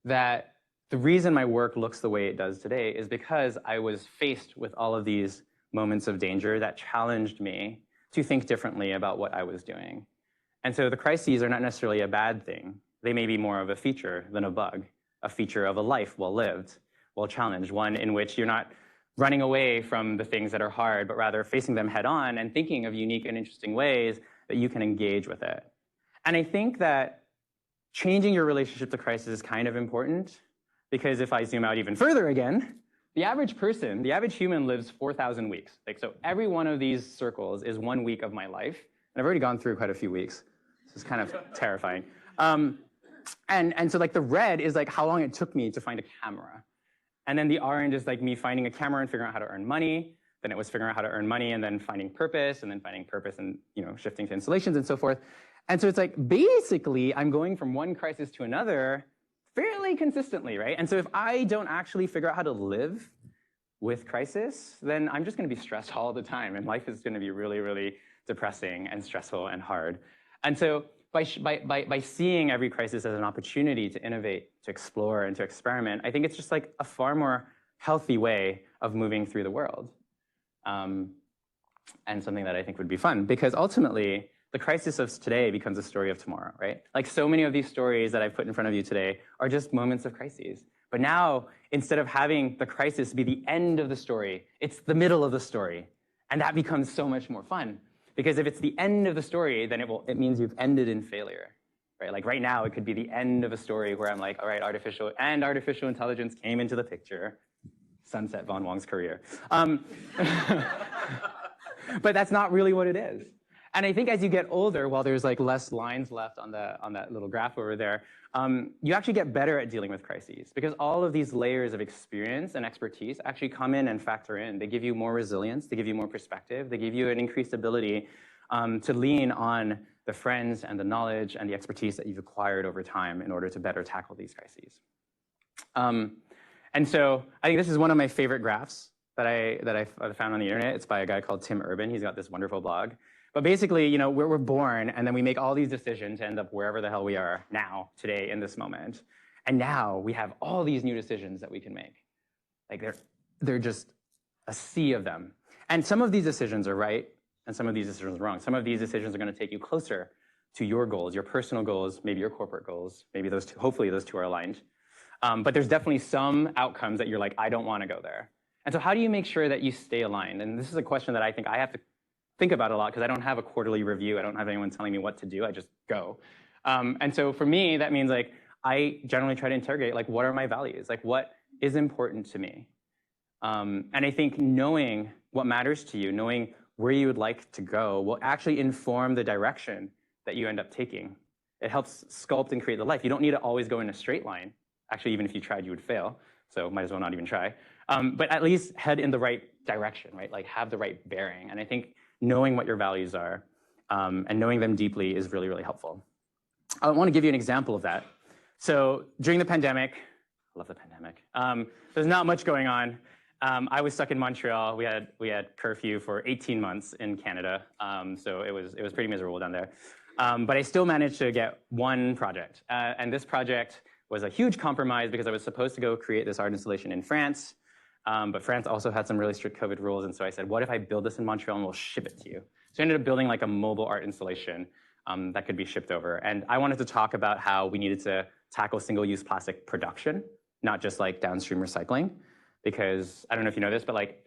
that the reason my work looks the way it does today is because I was faced with all of these moments of danger that challenged me to think differently about what I was doing. And so the crises are not necessarily a bad thing. They may be more of a feature than a bug, a feature of a life well lived, well challenged, one in which you're not running away from the things that are hard, but rather facing them head on and thinking of unique and interesting ways that you can engage with it. And I think that changing your relationship to crisis is kind of important, because if I zoom out even further again, the average person, the average human lives 4,000 weeks. Like, so every one of these circles is 1 week of my life. And I've already gone through quite a few weeks. This is kind of terrifying. And so like the red is like how long it took me to find a camera. And then the orange is like me finding a camera and figuring out how to earn money. Then it was figuring out how to earn money and then finding purpose, and then finding purpose and shifting to installations and so forth. And so it's like basically I'm going from one crisis to another fairly consistently, right? And so if I don't actually figure out how to live with crisis, then I'm just going to be stressed all the time, and life is going to be really, really depressing and stressful and hard. And so by seeing every crisis as an opportunity to innovate, to explore, and to experiment, I think it's just like a far more healthy way of moving through the world. And something that I think would be fun, because ultimately, the crisis of today becomes a story of tomorrow, right? Like so many of these stories that I've put in front of you today are just moments of crises. But now, instead of having the crisis be the end of the story, it's the middle of the story. And that becomes so much more fun. Because if it's the end of the story, then it means you've ended in failure, right? Like right now, it could be the end of a story where I'm like, all right, artificial intelligence came into the picture. Sunset Von Wong's career. But that's not really what it is. And I think as you get older, while there's like less lines left on that little graph over there, you actually get better at dealing with crises, because all of these layers of experience and expertise actually come in and factor in. They give you more resilience, they give you more perspective, they give you an increased ability to lean on the friends and the knowledge and the expertise that you've acquired over time in order to better tackle these crises. And so I think this is one of my favorite graphs that I found on the internet. It's by a guy called Tim Urban. He's got this wonderful blog. But basically, we're born, and then we make all these decisions to end up wherever the hell we are now, today, in this moment. And now we have all these new decisions that we can make. Like they're just a sea of them. And some of these decisions are right, and some of these decisions are wrong. Some of these decisions are going to take you closer to your goals, your personal goals, maybe your corporate goals, maybe those two, hopefully those two are aligned. But there's definitely some outcomes that you're like, I don't want to go there. And so how do you make sure that you stay aligned? And this is a question that I think I have to think about a lot because I don't have a quarterly review. I don't have anyone telling me what to do. I just go. And so for me, that means like, I generally try to interrogate, like, what are my values? Like, what is important to me? And I think knowing what matters to you, knowing where you would like to go will actually inform the direction that you end up taking. It helps sculpt and create the life. You don't need to always go in a straight line. Actually, even if you tried, you would fail. So might as well not even try. But at least head in the right direction, right? Like have the right bearing. And I think knowing what your values are and knowing them deeply is really, really helpful. I want to give you an example of that. So during the pandemic, I love the pandemic. There's not much going on. I was stuck in Montreal. We had curfew for 18 months in Canada. So it was pretty miserable down there. But I still managed to get one project. And this project was a huge compromise because I was supposed to go create this art installation in France. But France also had some really strict COVID rules. And so I said, what if I build this in Montreal and we'll ship it to you? So I ended up building like a mobile art installation that could be shipped over. And I wanted to talk about how we needed to tackle single-use plastic production, not just like downstream recycling. Because I don't know if you know this, but like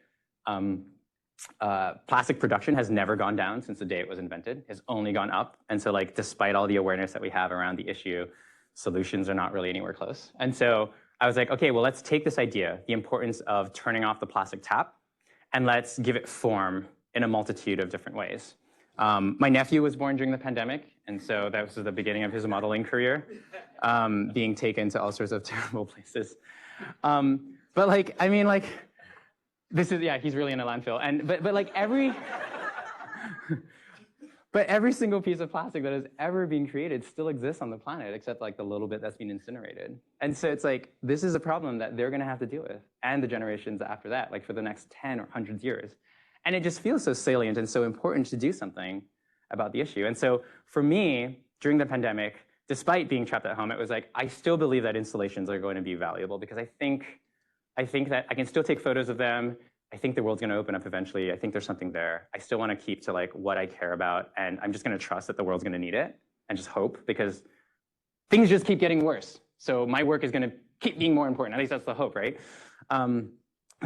plastic production has never gone down since the day it was invented. It's only gone up. And so like, despite all the awareness that we have around the issue, solutions are not really anywhere close. And so I was like, okay, well, let's take this idea, the importance of turning off the plastic tap, and let's give it form in a multitude of different ways. My nephew was born during the pandemic, and so that was the beginning of his modeling career, being taken to all sorts of terrible places. But like, I mean, like, this is, yeah, he's really in a landfill. And, but like every single piece of plastic that has ever been created still exists on the planet, except like the little bit that's been incinerated. And so it's like, this is a problem that they're gonna have to deal with, and the generations after that, like for the next 10 or 100 years. And it just feels so salient and so important to do something about the issue. And so for me, during the pandemic, despite being trapped at home, it was like, I still believe that installations are going to be valuable because I think that I can still take photos of them. I think the world's going to open up eventually. I think there's something there. I still want to keep to like what I care about, and I'm just going to trust that the world's going to need it and just hope, because things just keep getting worse. So my work is going to keep being more important. At least that's the hope, right? And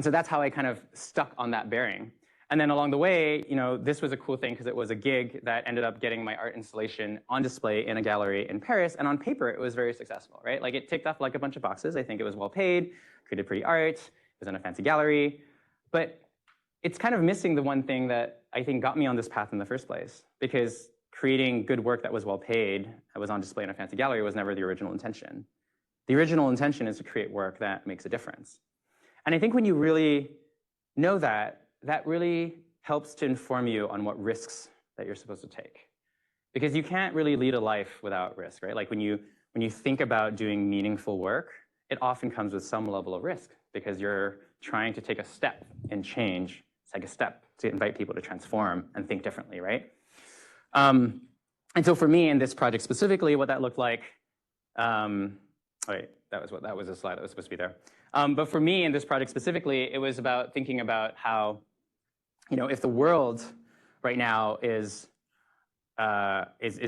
so that's how I kind of stuck on that bearing. And then along the way, you know, this was a cool thing because it was a gig that ended up getting my art installation on display in a gallery in Paris. And on paper, it was very successful, right? Like it ticked off like a bunch of boxes. I think it was well paid, created pretty art, it was in a fancy gallery. But it's kind of missing the one thing that I think got me on this path in the first place, because creating good work that was well paid, that was on display in a fancy gallery, was never the original intention. The original intention is to create work that makes a difference. And I think when you really know that, that really helps to inform you on what risks that you're supposed to take. Because you can't really lead a life without risk, right? Like when you think about doing meaningful work, it often comes with some level of risk because you're trying to take a step and change, take a step to invite people to transform and think differently, right? And so for me in this project specifically, what that looked like, wait, that was a slide that was supposed to be there. But for me in this project specifically, it was about thinking about how, you know, if the world right now is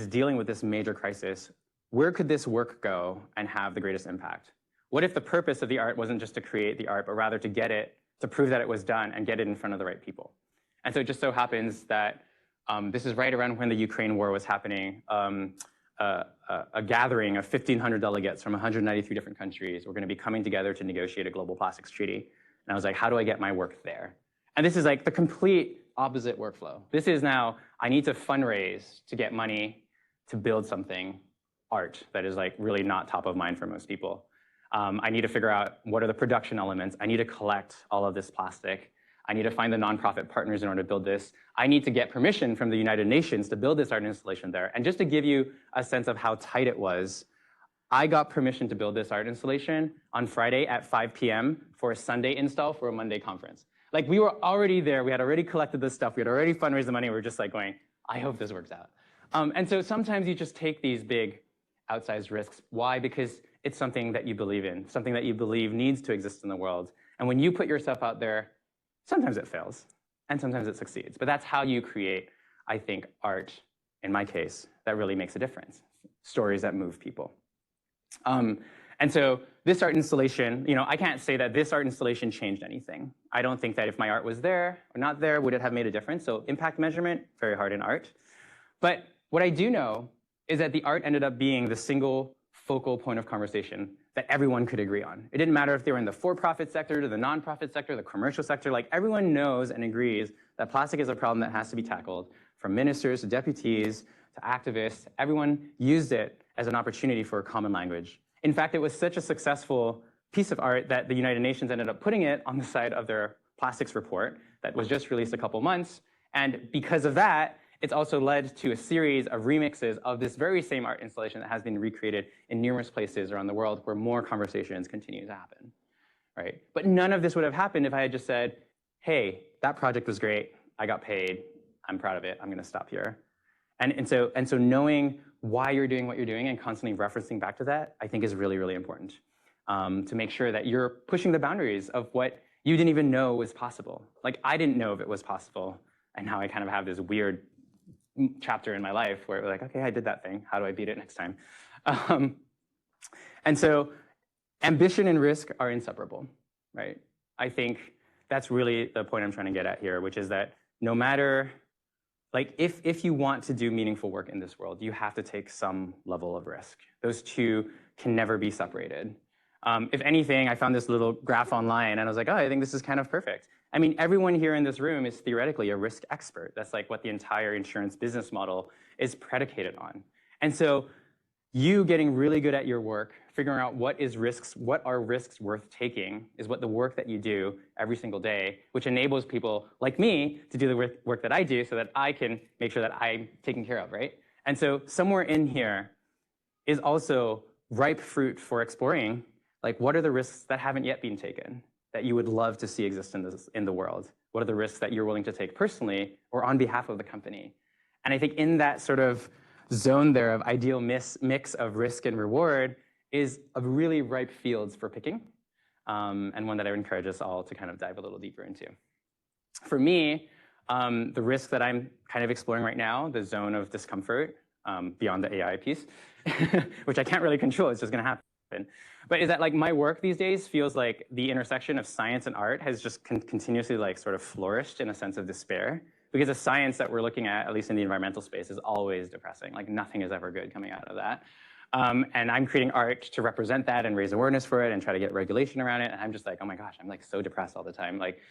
dealing with this major crisis, where could this work go and have the greatest impact? What if the purpose of the art wasn't just to create the art, but rather to get it, to prove that it was done and get it in front of the right people? And so it just so happens that this is right around when the Ukraine war was happening. A gathering of 1,500 delegates from 193 different countries were going to be coming together to negotiate a global plastics treaty. And I was like, how do I get my work there? And this is like the complete opposite workflow. This is now, I need to fundraise to get money to build something, art, that is like really not top of mind for most people. I need to figure out what are the production elements. I need to collect all of this plastic. I need to find the nonprofit partners in order to build this. I need to get permission from the United Nations to build this art installation there. And just to give you a sense of how tight it was, I got permission to build this art installation on Friday at 5 p.m. for a Sunday install for a Monday conference. Like we were already there. We had already collected this stuff. We had already fundraised the money. We were just like going, I hope this works out. And so sometimes you just take these big outsized risks. Why? Because it's something that you believe in, something that you believe needs to exist in the world. And when you put yourself out there, sometimes it fails and sometimes it succeeds. But that's how you create I think art, in my case, that really makes a difference. Stories that move people. And so this art installation, I can't say that this art installation changed anything. I don't think that if my art was there or not there, would it have made a difference? So impact measurement, very hard in art. But what I do know is that the art ended up being the single focal point of conversation that everyone could agree on. It didn't matter if they were in the for-profit sector, to the nonprofit sector, the commercial sector, like everyone knows and agrees that plastic is a problem that has to be tackled. From ministers to deputies to activists, everyone used it as an opportunity for a common language. In fact, it was such a successful piece of art that the United Nations ended up putting it on the side of their plastics report that was just released a couple months. And because of that, it's also led to a series of remixes of this very same art installation that has been recreated in numerous places around the world where more conversations continue to happen, right? But none of this would have happened if I had just said, hey, that project was great, I got paid, I'm proud of it, I'm gonna stop here. And so knowing why you're doing what you're doing and constantly referencing back to that, I think is really, really important to make sure that you're pushing the boundaries of what you didn't even know was possible. Like, I didn't know if it was possible, and now I kind of have this weird chapter in my life where we're like, okay, I did that thing. How do I beat it next time? And so ambition and risk are inseparable, right? I think that's really the point I'm trying to get at here, which is that no matter, like if you want to do meaningful work in this world, you have to take some level of risk. Those two can never be separated. If anything, I found this little graph online and I was like, oh, I think this is kind of perfect. I mean, everyone here in this room is theoretically a risk expert. That's like what the entire insurance business model is predicated on. And so you getting really good at your work, figuring out what are risks worth taking is what the work that you do every single day, which enables people like me to do the work that I do so that I can make sure that I'm taken care of, right? And so somewhere in here is also ripe fruit for exploring, like what are the risks that haven't yet been taken that you would love to see exist in the world? What are the risks that you're willing to take personally or on behalf of the company? And I think in that sort of zone there of ideal mix of risk and reward is a really ripe fields for picking, and one that I would encourage us all to kind of dive a little deeper into. For me, the risk that I'm kind of exploring right now, the zone of discomfort, beyond the AI piece, which I can't really control, it's just gonna happen. But is that like my work these days feels like the intersection of science and art has just continuously like sort of flourished in a sense of despair. Because the science that we're looking at least in the environmental space, is always depressing. Like nothing is ever good coming out of that. And I'm creating art to represent that and raise awareness for it and try to get regulation around it. And I'm just like, oh my gosh, I'm like so depressed all the time. Like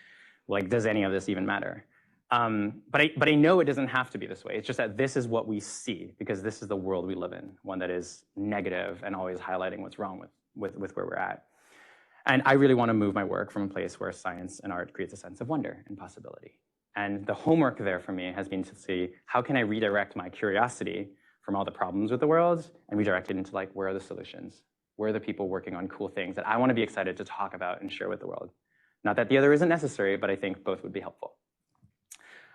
does any of this even matter? But I know it doesn't have to be this way. It's just that this is what we see because this is the world we live in, one that is negative and always highlighting what's wrong with where we're at. And I really want to move my work from a place where science and art creates a sense of wonder and possibility. And the homework there for me has been to see how can I redirect my curiosity from all the problems with the world and redirect it into like, where are the solutions? Where are the people working on cool things that I want to be excited to talk about and share with the world? Not that the other isn't necessary, but I think both would be helpful.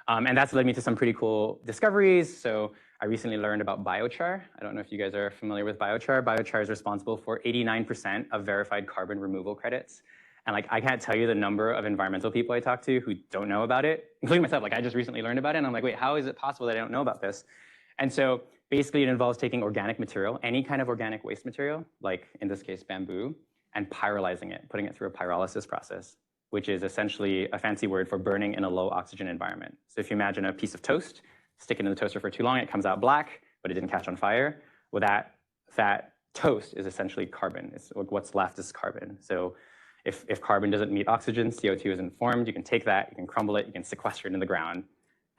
And that's led me to some pretty cool discoveries. So I recently learned about biochar. I don't know if you guys are familiar with biochar. Biochar is responsible for 89% of verified carbon removal credits. And like, I can't tell you the number of environmental people I talk to who don't know about it, including myself. Like, I just recently learned about it, and I'm like, wait, how is it possible that I don't know about this? And so basically, it involves taking organic material, any kind of organic waste material, like in this case, bamboo, and pyrolyzing it, putting it through a pyrolysis process, which is essentially a fancy word for burning in a low oxygen environment. So if you imagine a piece of toast, stick it in the toaster for too long, it comes out black, but it didn't catch on fire. Well, that toast is essentially carbon. It's what's left is carbon. So if carbon doesn't meet oxygen, CO2 isn't formed, you can take that, you can crumble it, you can sequester it in the ground,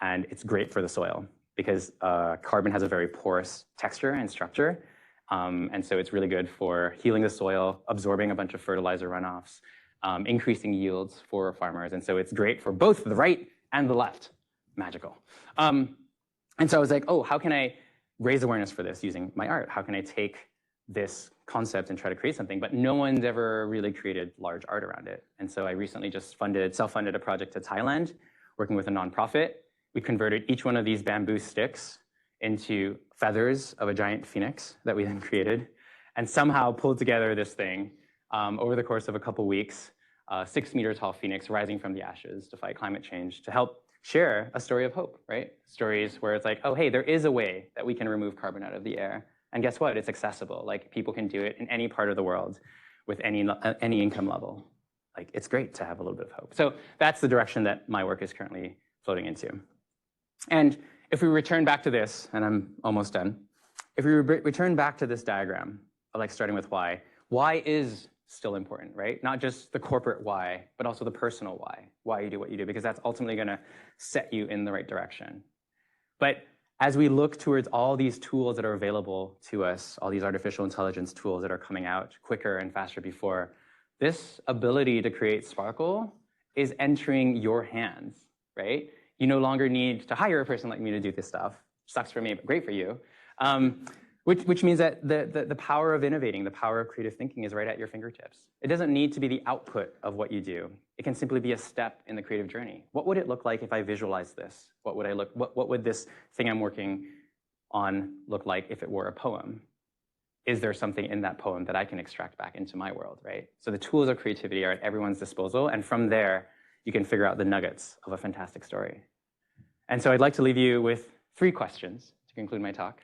and it's great for the soil because carbon has a very porous texture and structure. And so it's really good for healing the soil, absorbing a bunch of fertilizer runoffs, increasing yields for farmers. And so it's great for both the right and the left. Magical. And so I was like, oh, how can I raise awareness for this using my art? How can I take this concept and try to create something? But no one's ever really created large art around it. And so I recently just self-funded a project to Thailand, working with a nonprofit. We converted each one of these bamboo sticks into feathers of a giant phoenix that we then created, and somehow pulled together this thing over the course of a couple weeks, 6 meter tall phoenix rising from the ashes to fight climate change, to help share a story of hope, right? Stories where it's like, oh, hey, there is a way that we can remove carbon out of the air. And guess what? It's accessible. Like, people can do it in any part of the world with any income level. Like, it's great to have a little bit of hope. So that's the direction that my work is currently floating into. And if we return back to this, and I'm almost done, if we return back to this diagram, of like starting with why is still important, right? Not just the corporate why, but also the personal why you do what you do, because that's ultimately going to set you in the right direction. But as we look towards all these tools that are available to us, all these artificial intelligence tools that are coming out quicker and faster before, this ability to create sparkle is entering your hands, right? You no longer need to hire a person like me to do this stuff. Sucks for me, but great for you. Which means that the power of innovating, the power of creative thinking is right at your fingertips. It doesn't need to be the output of what you do. It can simply be a step in the creative journey. What would it look like if I visualized this? What would this thing I'm working on look like if it were a poem? Is there something in that poem that I can extract back into my world, right? So the tools of creativity are at everyone's disposal, and from there, you can figure out the nuggets of a fantastic story. And so I'd like to leave you with 3 questions to conclude my talk.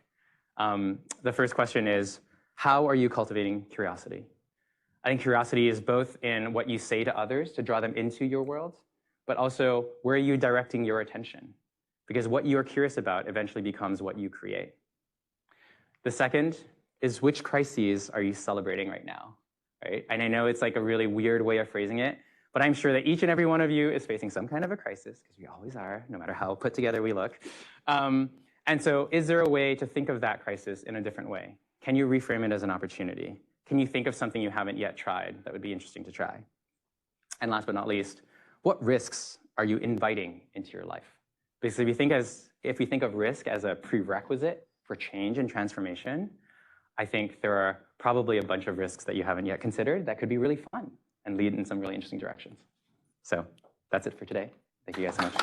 The first question is, how are you cultivating curiosity? I think curiosity is both in what you say to others to draw them into your world, but also where are you directing your attention? Because what you are curious about eventually becomes what you create. The second is, which crises are you celebrating right now, right? And I know it's like a really weird way of phrasing it, but I'm sure that each and every one of you is facing some kind of a crisis, because we always are, no matter how put together we look. And so is there a way to think of that crisis in a different way? Can you reframe it as an opportunity? Can you think of something you haven't yet tried that would be interesting to try? And last but not least, what risks are you inviting into your life? Because if we think of risk as a prerequisite for change and transformation, I think there are probably a bunch of risks that you haven't yet considered that could be really fun and lead in some really interesting directions. So that's it for today. Thank you guys so much.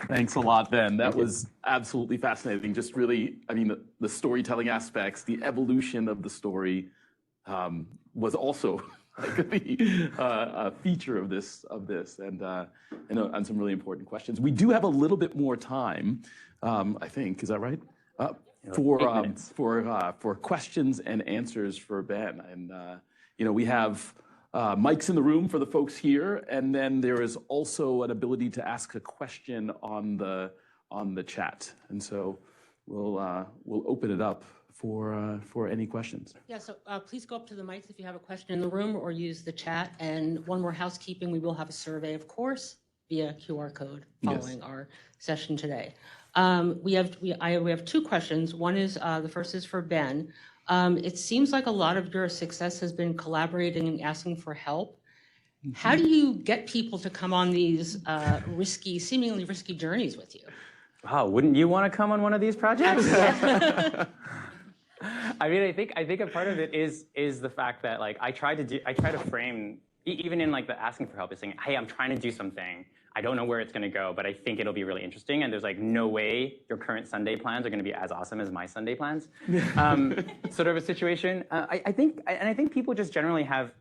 Thanks a lot, Ben. That was absolutely fascinating. Just really, I mean, the storytelling aspects, the evolution of the story was also like a feature of this, and some really important questions. We do have a little bit more time, I think. Is that right? For questions and answers for Ben, and we have mics in the room for the folks here, and then there is also an ability to ask a question on the chat, and so we'll open it up for any questions. Yeah, so please go up to the mics if you have a question in the room, or use the chat. And one more housekeeping: we will have a survey, of course, via QR code following our session today. We have 2 questions. One is the first is for Ben. It seems like a lot of your success has been collaborating and asking for help. How do you get people to come on these seemingly risky journeys with you? Wow, wouldn't you want to come on one of these projects? I mean, I think a part of it is the fact that, like, I try to frame, even in like the asking for help, is saying, hey, I'm trying to do something. I don't know where it's going to go, but I think it'll be really interesting. And there's like no way your current Sunday plans are going to be as awesome as my Sunday plans. Sort of a situation. I think people just generally have,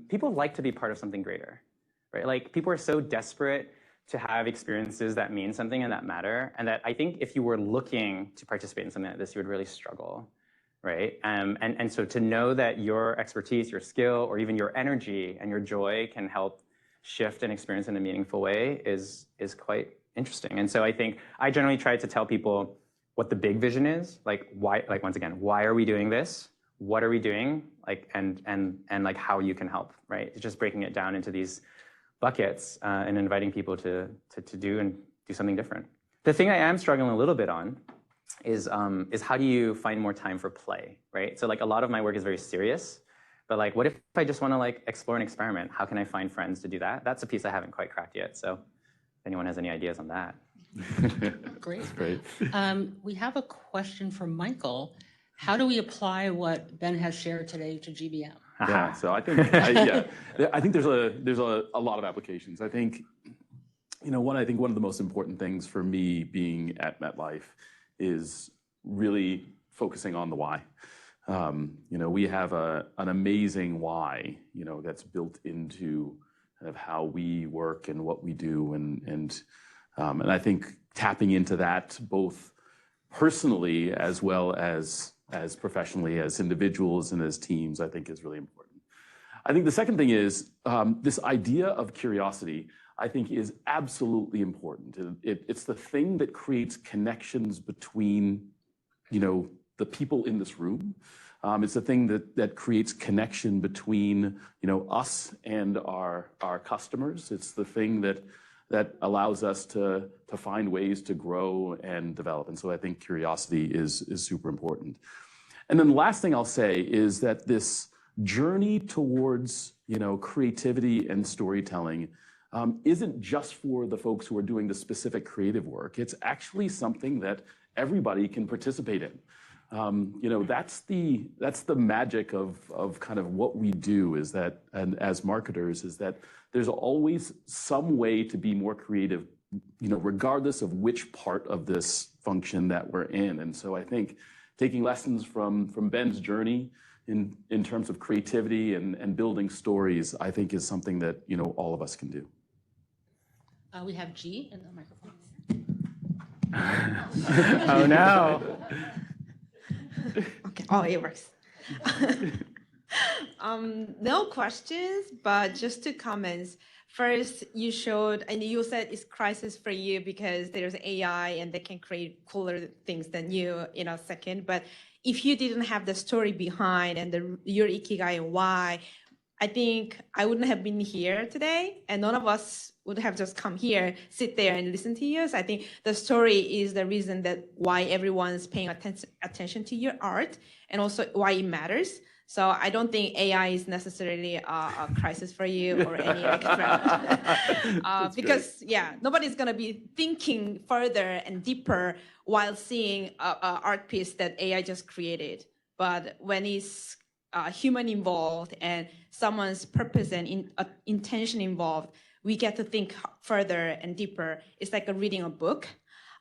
people like to be part of something greater, right? Like, people are so desperate to have experiences that mean something and that matter. And that I think if you were looking to participate in something like this, you would really struggle, right? And so to know that your expertise, your skill, or even your energy and your joy can help shift an experience in a meaningful way is quite interesting. And so I think I generally try to tell people what the big vision is, like why, like once again, why are we doing this? What are we doing? Like, and like how you can help, right? It's just breaking it down into these buckets and inviting people to do something different. The thing I am struggling a little bit on is how do you find more time for play, right? So like a lot of my work is very serious. But like, what if I just want to like explore and experiment? How can I find friends to do that? That's a piece I haven't quite cracked yet. So if anyone has any ideas on that. Great. Great. We have a question from Michael. How do we apply what Ben has shared today to GBM? Yeah, so I think I think there's a lot of applications. I think one of the most important things for me being at MetLife is really focusing on the why. We have an amazing why, that's built into kind of how we work and what we do, and I think tapping into that both personally as well as professionally, as individuals and as teams, I think is really important. I think the second thing is this idea of curiosity, I think, is absolutely important. It's the thing that creates connections between, the people in this room. It's the thing that creates connection between, us and our customers. It's the thing that allows us to find ways to grow and develop. And so I think curiosity is super important. And then the last thing I'll say is that this journey towards, creativity and storytelling isn't just for the folks who are doing the specific creative work. It's actually something that everybody can participate in. That's the magic of kind of what we do, is that, and as marketers, is that there's always some way to be more creative, regardless of which part of this function that we're in. And so I think taking lessons from Ben's journey in terms of creativity and building stories, I think is something that, all of us can do. We have G in the microphone. Oh, no. Okay. Oh, it works. No questions, but just two comments. First, you showed, and you said it's crisis for you because there's AI and they can create cooler things than you in a second. But if you didn't have the story behind and your ikigai and why, I think I wouldn't have been here today, and none of us would have just come here, sit there and listen to you. So I think the story is the reason that why everyone's paying attention to your art, and also why it matters. So I don't think AI is necessarily a crisis for you or any extra, because nobody's gonna be thinking further and deeper while seeing an art piece that AI just created. But when it's human involved and someone's purpose and intention involved, we get to think further and deeper. It's like reading a book.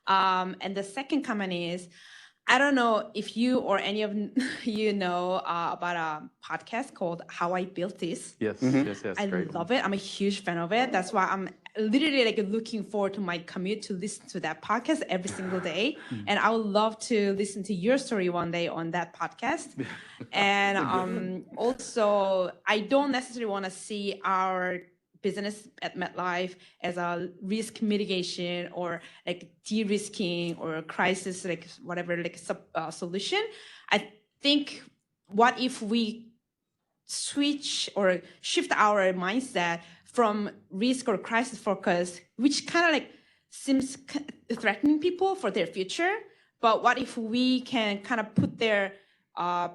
And the second comment is, I don't know if you or any of you know about a podcast called How I Built This. Yes, yes, I great. love it. I'm a huge fan of it. That's why I'm literally looking forward to my commute to listen to that podcast every single day. And I would love to listen to your story one day on that podcast. And also, I don't necessarily want to see our business at MetLife as a risk mitigation or de-risking or crisis, whatever, solution. I think, what if we switch or shift our mindset from risk or crisis focus, which kind of seems threatening people for their future, but what if we can kind of put their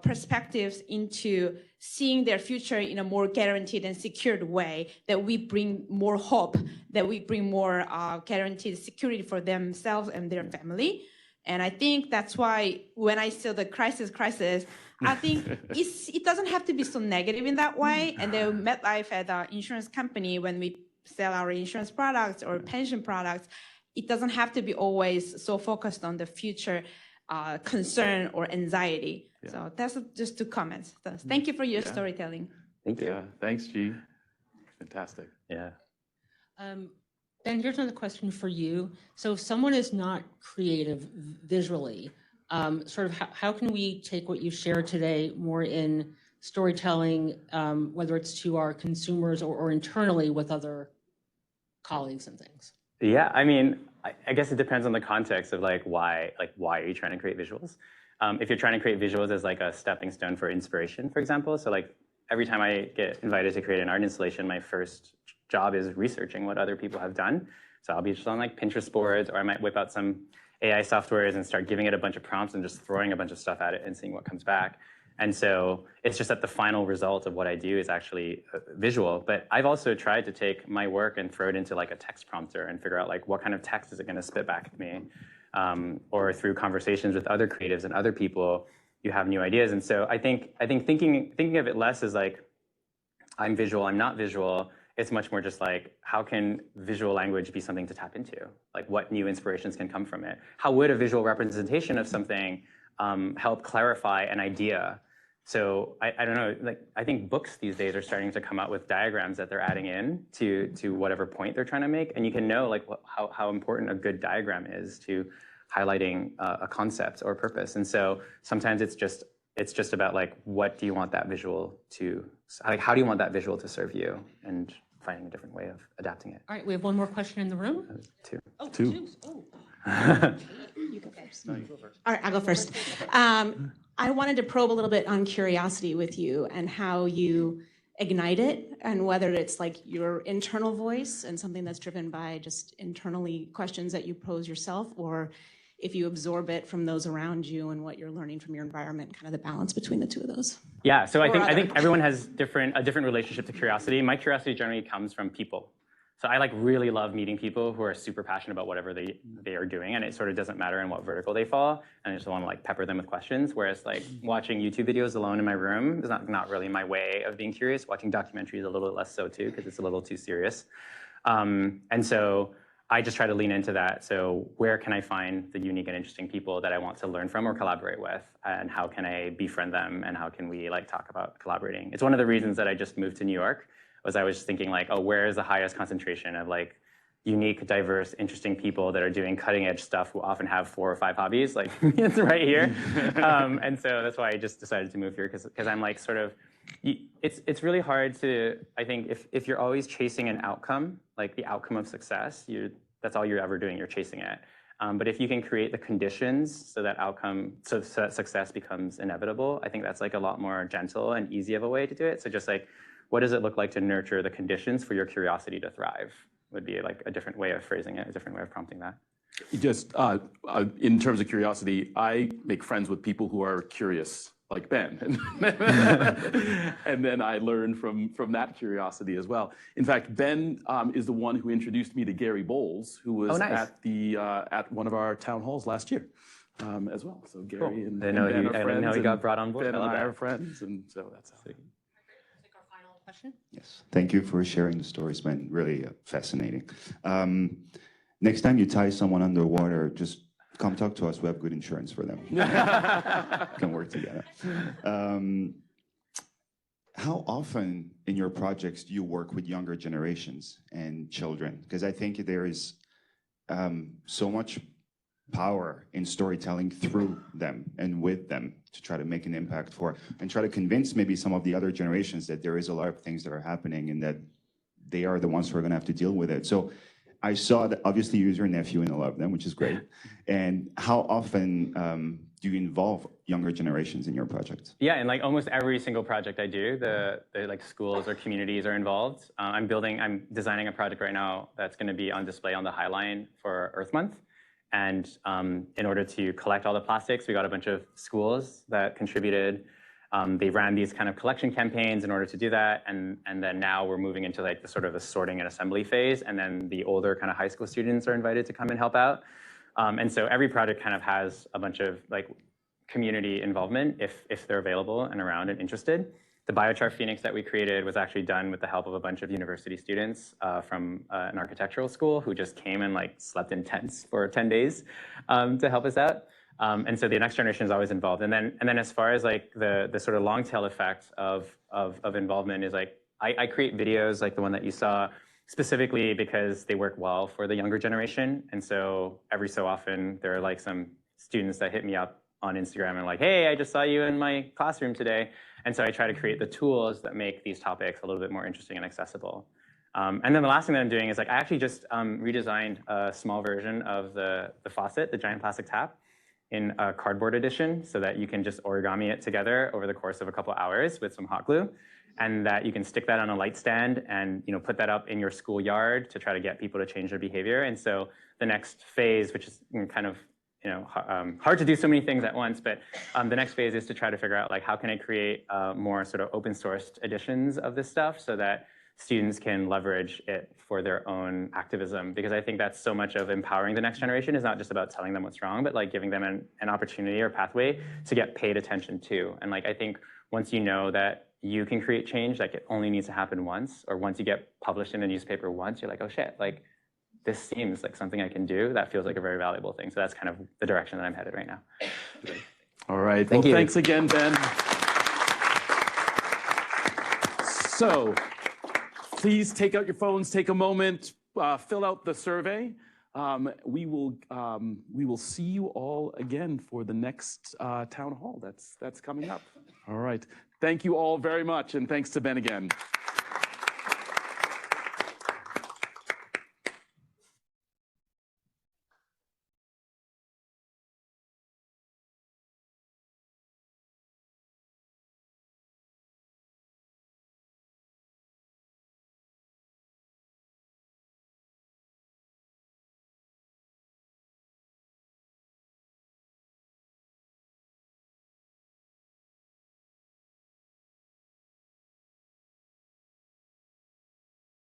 perspectives into seeing their future in a more guaranteed and secured way, that we bring more hope, that we bring more guaranteed security for themselves and their family. And I think that's why when I say the crisis, I think it doesn't have to be so negative in that way. And then MetLife as an insurance company, when we sell our insurance products or pension products, it doesn't have to be always so focused on the future concern or anxiety. Yeah. So that's just two comments. So thank you for your storytelling. Thank you. Yeah, thanks, G. Fantastic. Yeah. Ben, here's another question for you. So if someone is not creative visually, sort of how can we take what you shared today more in storytelling, whether it's to our consumers or internally with other colleagues and things? Yeah, I mean, I guess it depends on the context of why are you trying to create visuals? If you're trying to create visuals as a stepping stone for inspiration, for example, so every time I get invited to create an art installation, my first job is researching what other people have done. So I'll be just on Pinterest boards, or I might whip out some AI softwares and start giving it a bunch of prompts and just throwing a bunch of stuff at it and seeing what comes back. And so it's just that the final result of what I do is actually visual. But I've also tried to take my work and throw it into a text prompter and figure out what kind of text is it going to spit back at me. Or through conversations with other creatives and other people, you have new ideas. And so I think thinking of it less as I'm visual, I'm not visual. It's much more just how can visual language be something to tap into? What new inspirations can come from it? How would a visual representation of something help clarify an idea So I don't know, like I think books these days are starting to come out with diagrams that they're adding in to whatever point they're trying to make, and you can know like how important a good diagram is to highlighting a concept or purpose. And so sometimes it's just about like what do you want that visual to, like how do you want that visual to serve you, and finding a different way of adapting it. All right, we have one more question in the room. Two. Oh, Two. Oh. You go first. No, you go first. All right, I'll go first. I wanted to probe a little bit on curiosity with you and how you ignite it, and whether it's like your internal voice and something that's driven by just internally questions that you pose yourself, or if you absorb it from those around you and what you're learning from your environment, kind of the balance between the two of those. Yeah, so I think everyone has a different relationship to curiosity. My curiosity generally comes from people. So I like really love meeting people who are super passionate about whatever they are doing, and it sort of doesn't matter in what vertical they fall, and I just want to like pepper them with questions. Whereas like watching YouTube videos alone in my room is not really my way of being curious. Watching documentaries a little bit less so too, because it's a little too serious. And so I just try to lean into that. So where can I find the unique and interesting people that I want to learn from or collaborate with, and how can I befriend them, and how can we like talk about collaborating? It's one of the reasons that I just moved to New York. I was thinking like, oh, where is the highest concentration of like unique, diverse, interesting people that are doing cutting edge stuff who often have 4 or 5 hobbies? Like it's right here. And so that's why I just decided to move here, because I'm like sort of, it's really hard to, I think if you're always chasing an outcome, like the outcome of success, that's all you're ever doing, you're chasing it. But if you can create the conditions so that so that success becomes inevitable, I think that's like a lot more gentle and easy of a way to do it. So just like, what does it look like to nurture the conditions for your curiosity to thrive? Would be like a different way of phrasing it, a different way of prompting that. Just in terms of curiosity, I make friends with people who are curious, like Ben, and then I learn from that curiosity as well. In fact, Ben is the one who introduced me to Gary Bowles, who was at one of our town halls last year as well. So Gary and Ben are friends. I didn't know he got brought on board. Ben and I are friends, and so that's how. Question? Yes, thank you for sharing the stories, man. Really fascinating. Next time you tie someone underwater, just come talk to us. We have good insurance for them. Can work together. How often in your projects do you work with younger generations and children? Because I think there is so much power in storytelling through them and with them to try to make an impact for, and try to convince maybe some of the other generations that there is a lot of things that are happening and that they are the ones who are going to have to deal with it. So I saw that obviously you use your nephew in a lot of them, which is great. And how often do you involve younger generations in your projects? Yeah, in like almost every single project I do, the like schools or communities are involved. I'm designing a project right now that's going to be on display on the High Line for Earth Month. And in order to collect all the plastics, we got a bunch of schools that contributed. They ran these kind of collection campaigns in order to do that. And then now we're moving into like the sort of a sorting and assembly phase. And then the older kind of high school students are invited to come and help out. And so every project kind of has a bunch of like community involvement if they're available and around and interested. The biochar phoenix that we created was actually done with the help of a bunch of university students from an architectural school who just came and like slept in tents for 10 days to help us out. And so the next generation is always involved. And then as far as like the sort of long tail effect of involvement is like, I create videos like the one that you saw specifically because they work well for the younger generation. And so every so often there are like some students that hit me up on Instagram and like, hey, I just saw you in my classroom today. And so I try to create the tools that make these topics a little bit more interesting and accessible. And then the last thing that I'm doing is like, I actually just redesigned a small version of the faucet, the giant plastic tap, in a cardboard edition so that you can just origami it together over the course of a couple hours with some hot glue. And that you can stick that on a light stand and put that up in your schoolyard to try to get people to change their behavior. And so the next phase, which is kind of hard to do so many things at once, but the next phase is to try to figure out like how can I create more sort of open sourced editions of this stuff so that students can leverage it for their own activism, because I think that's so much of empowering the next generation is not just about telling them what's wrong, but like giving them an opportunity or pathway to get paid attention to. And like I think once you know that you can create change, like it only needs to happen once, or once you get published in a newspaper once, you're like, oh shit, like this seems like something I can do. That feels like a very valuable thing. So that's kind of the direction that I'm headed right now. All right. Thank you. Thanks again, Ben. So please take out your phones, take a moment, fill out the survey. We will see you all again for the next town hall that's coming up. All right. Thank you all very much, and thanks to Ben again.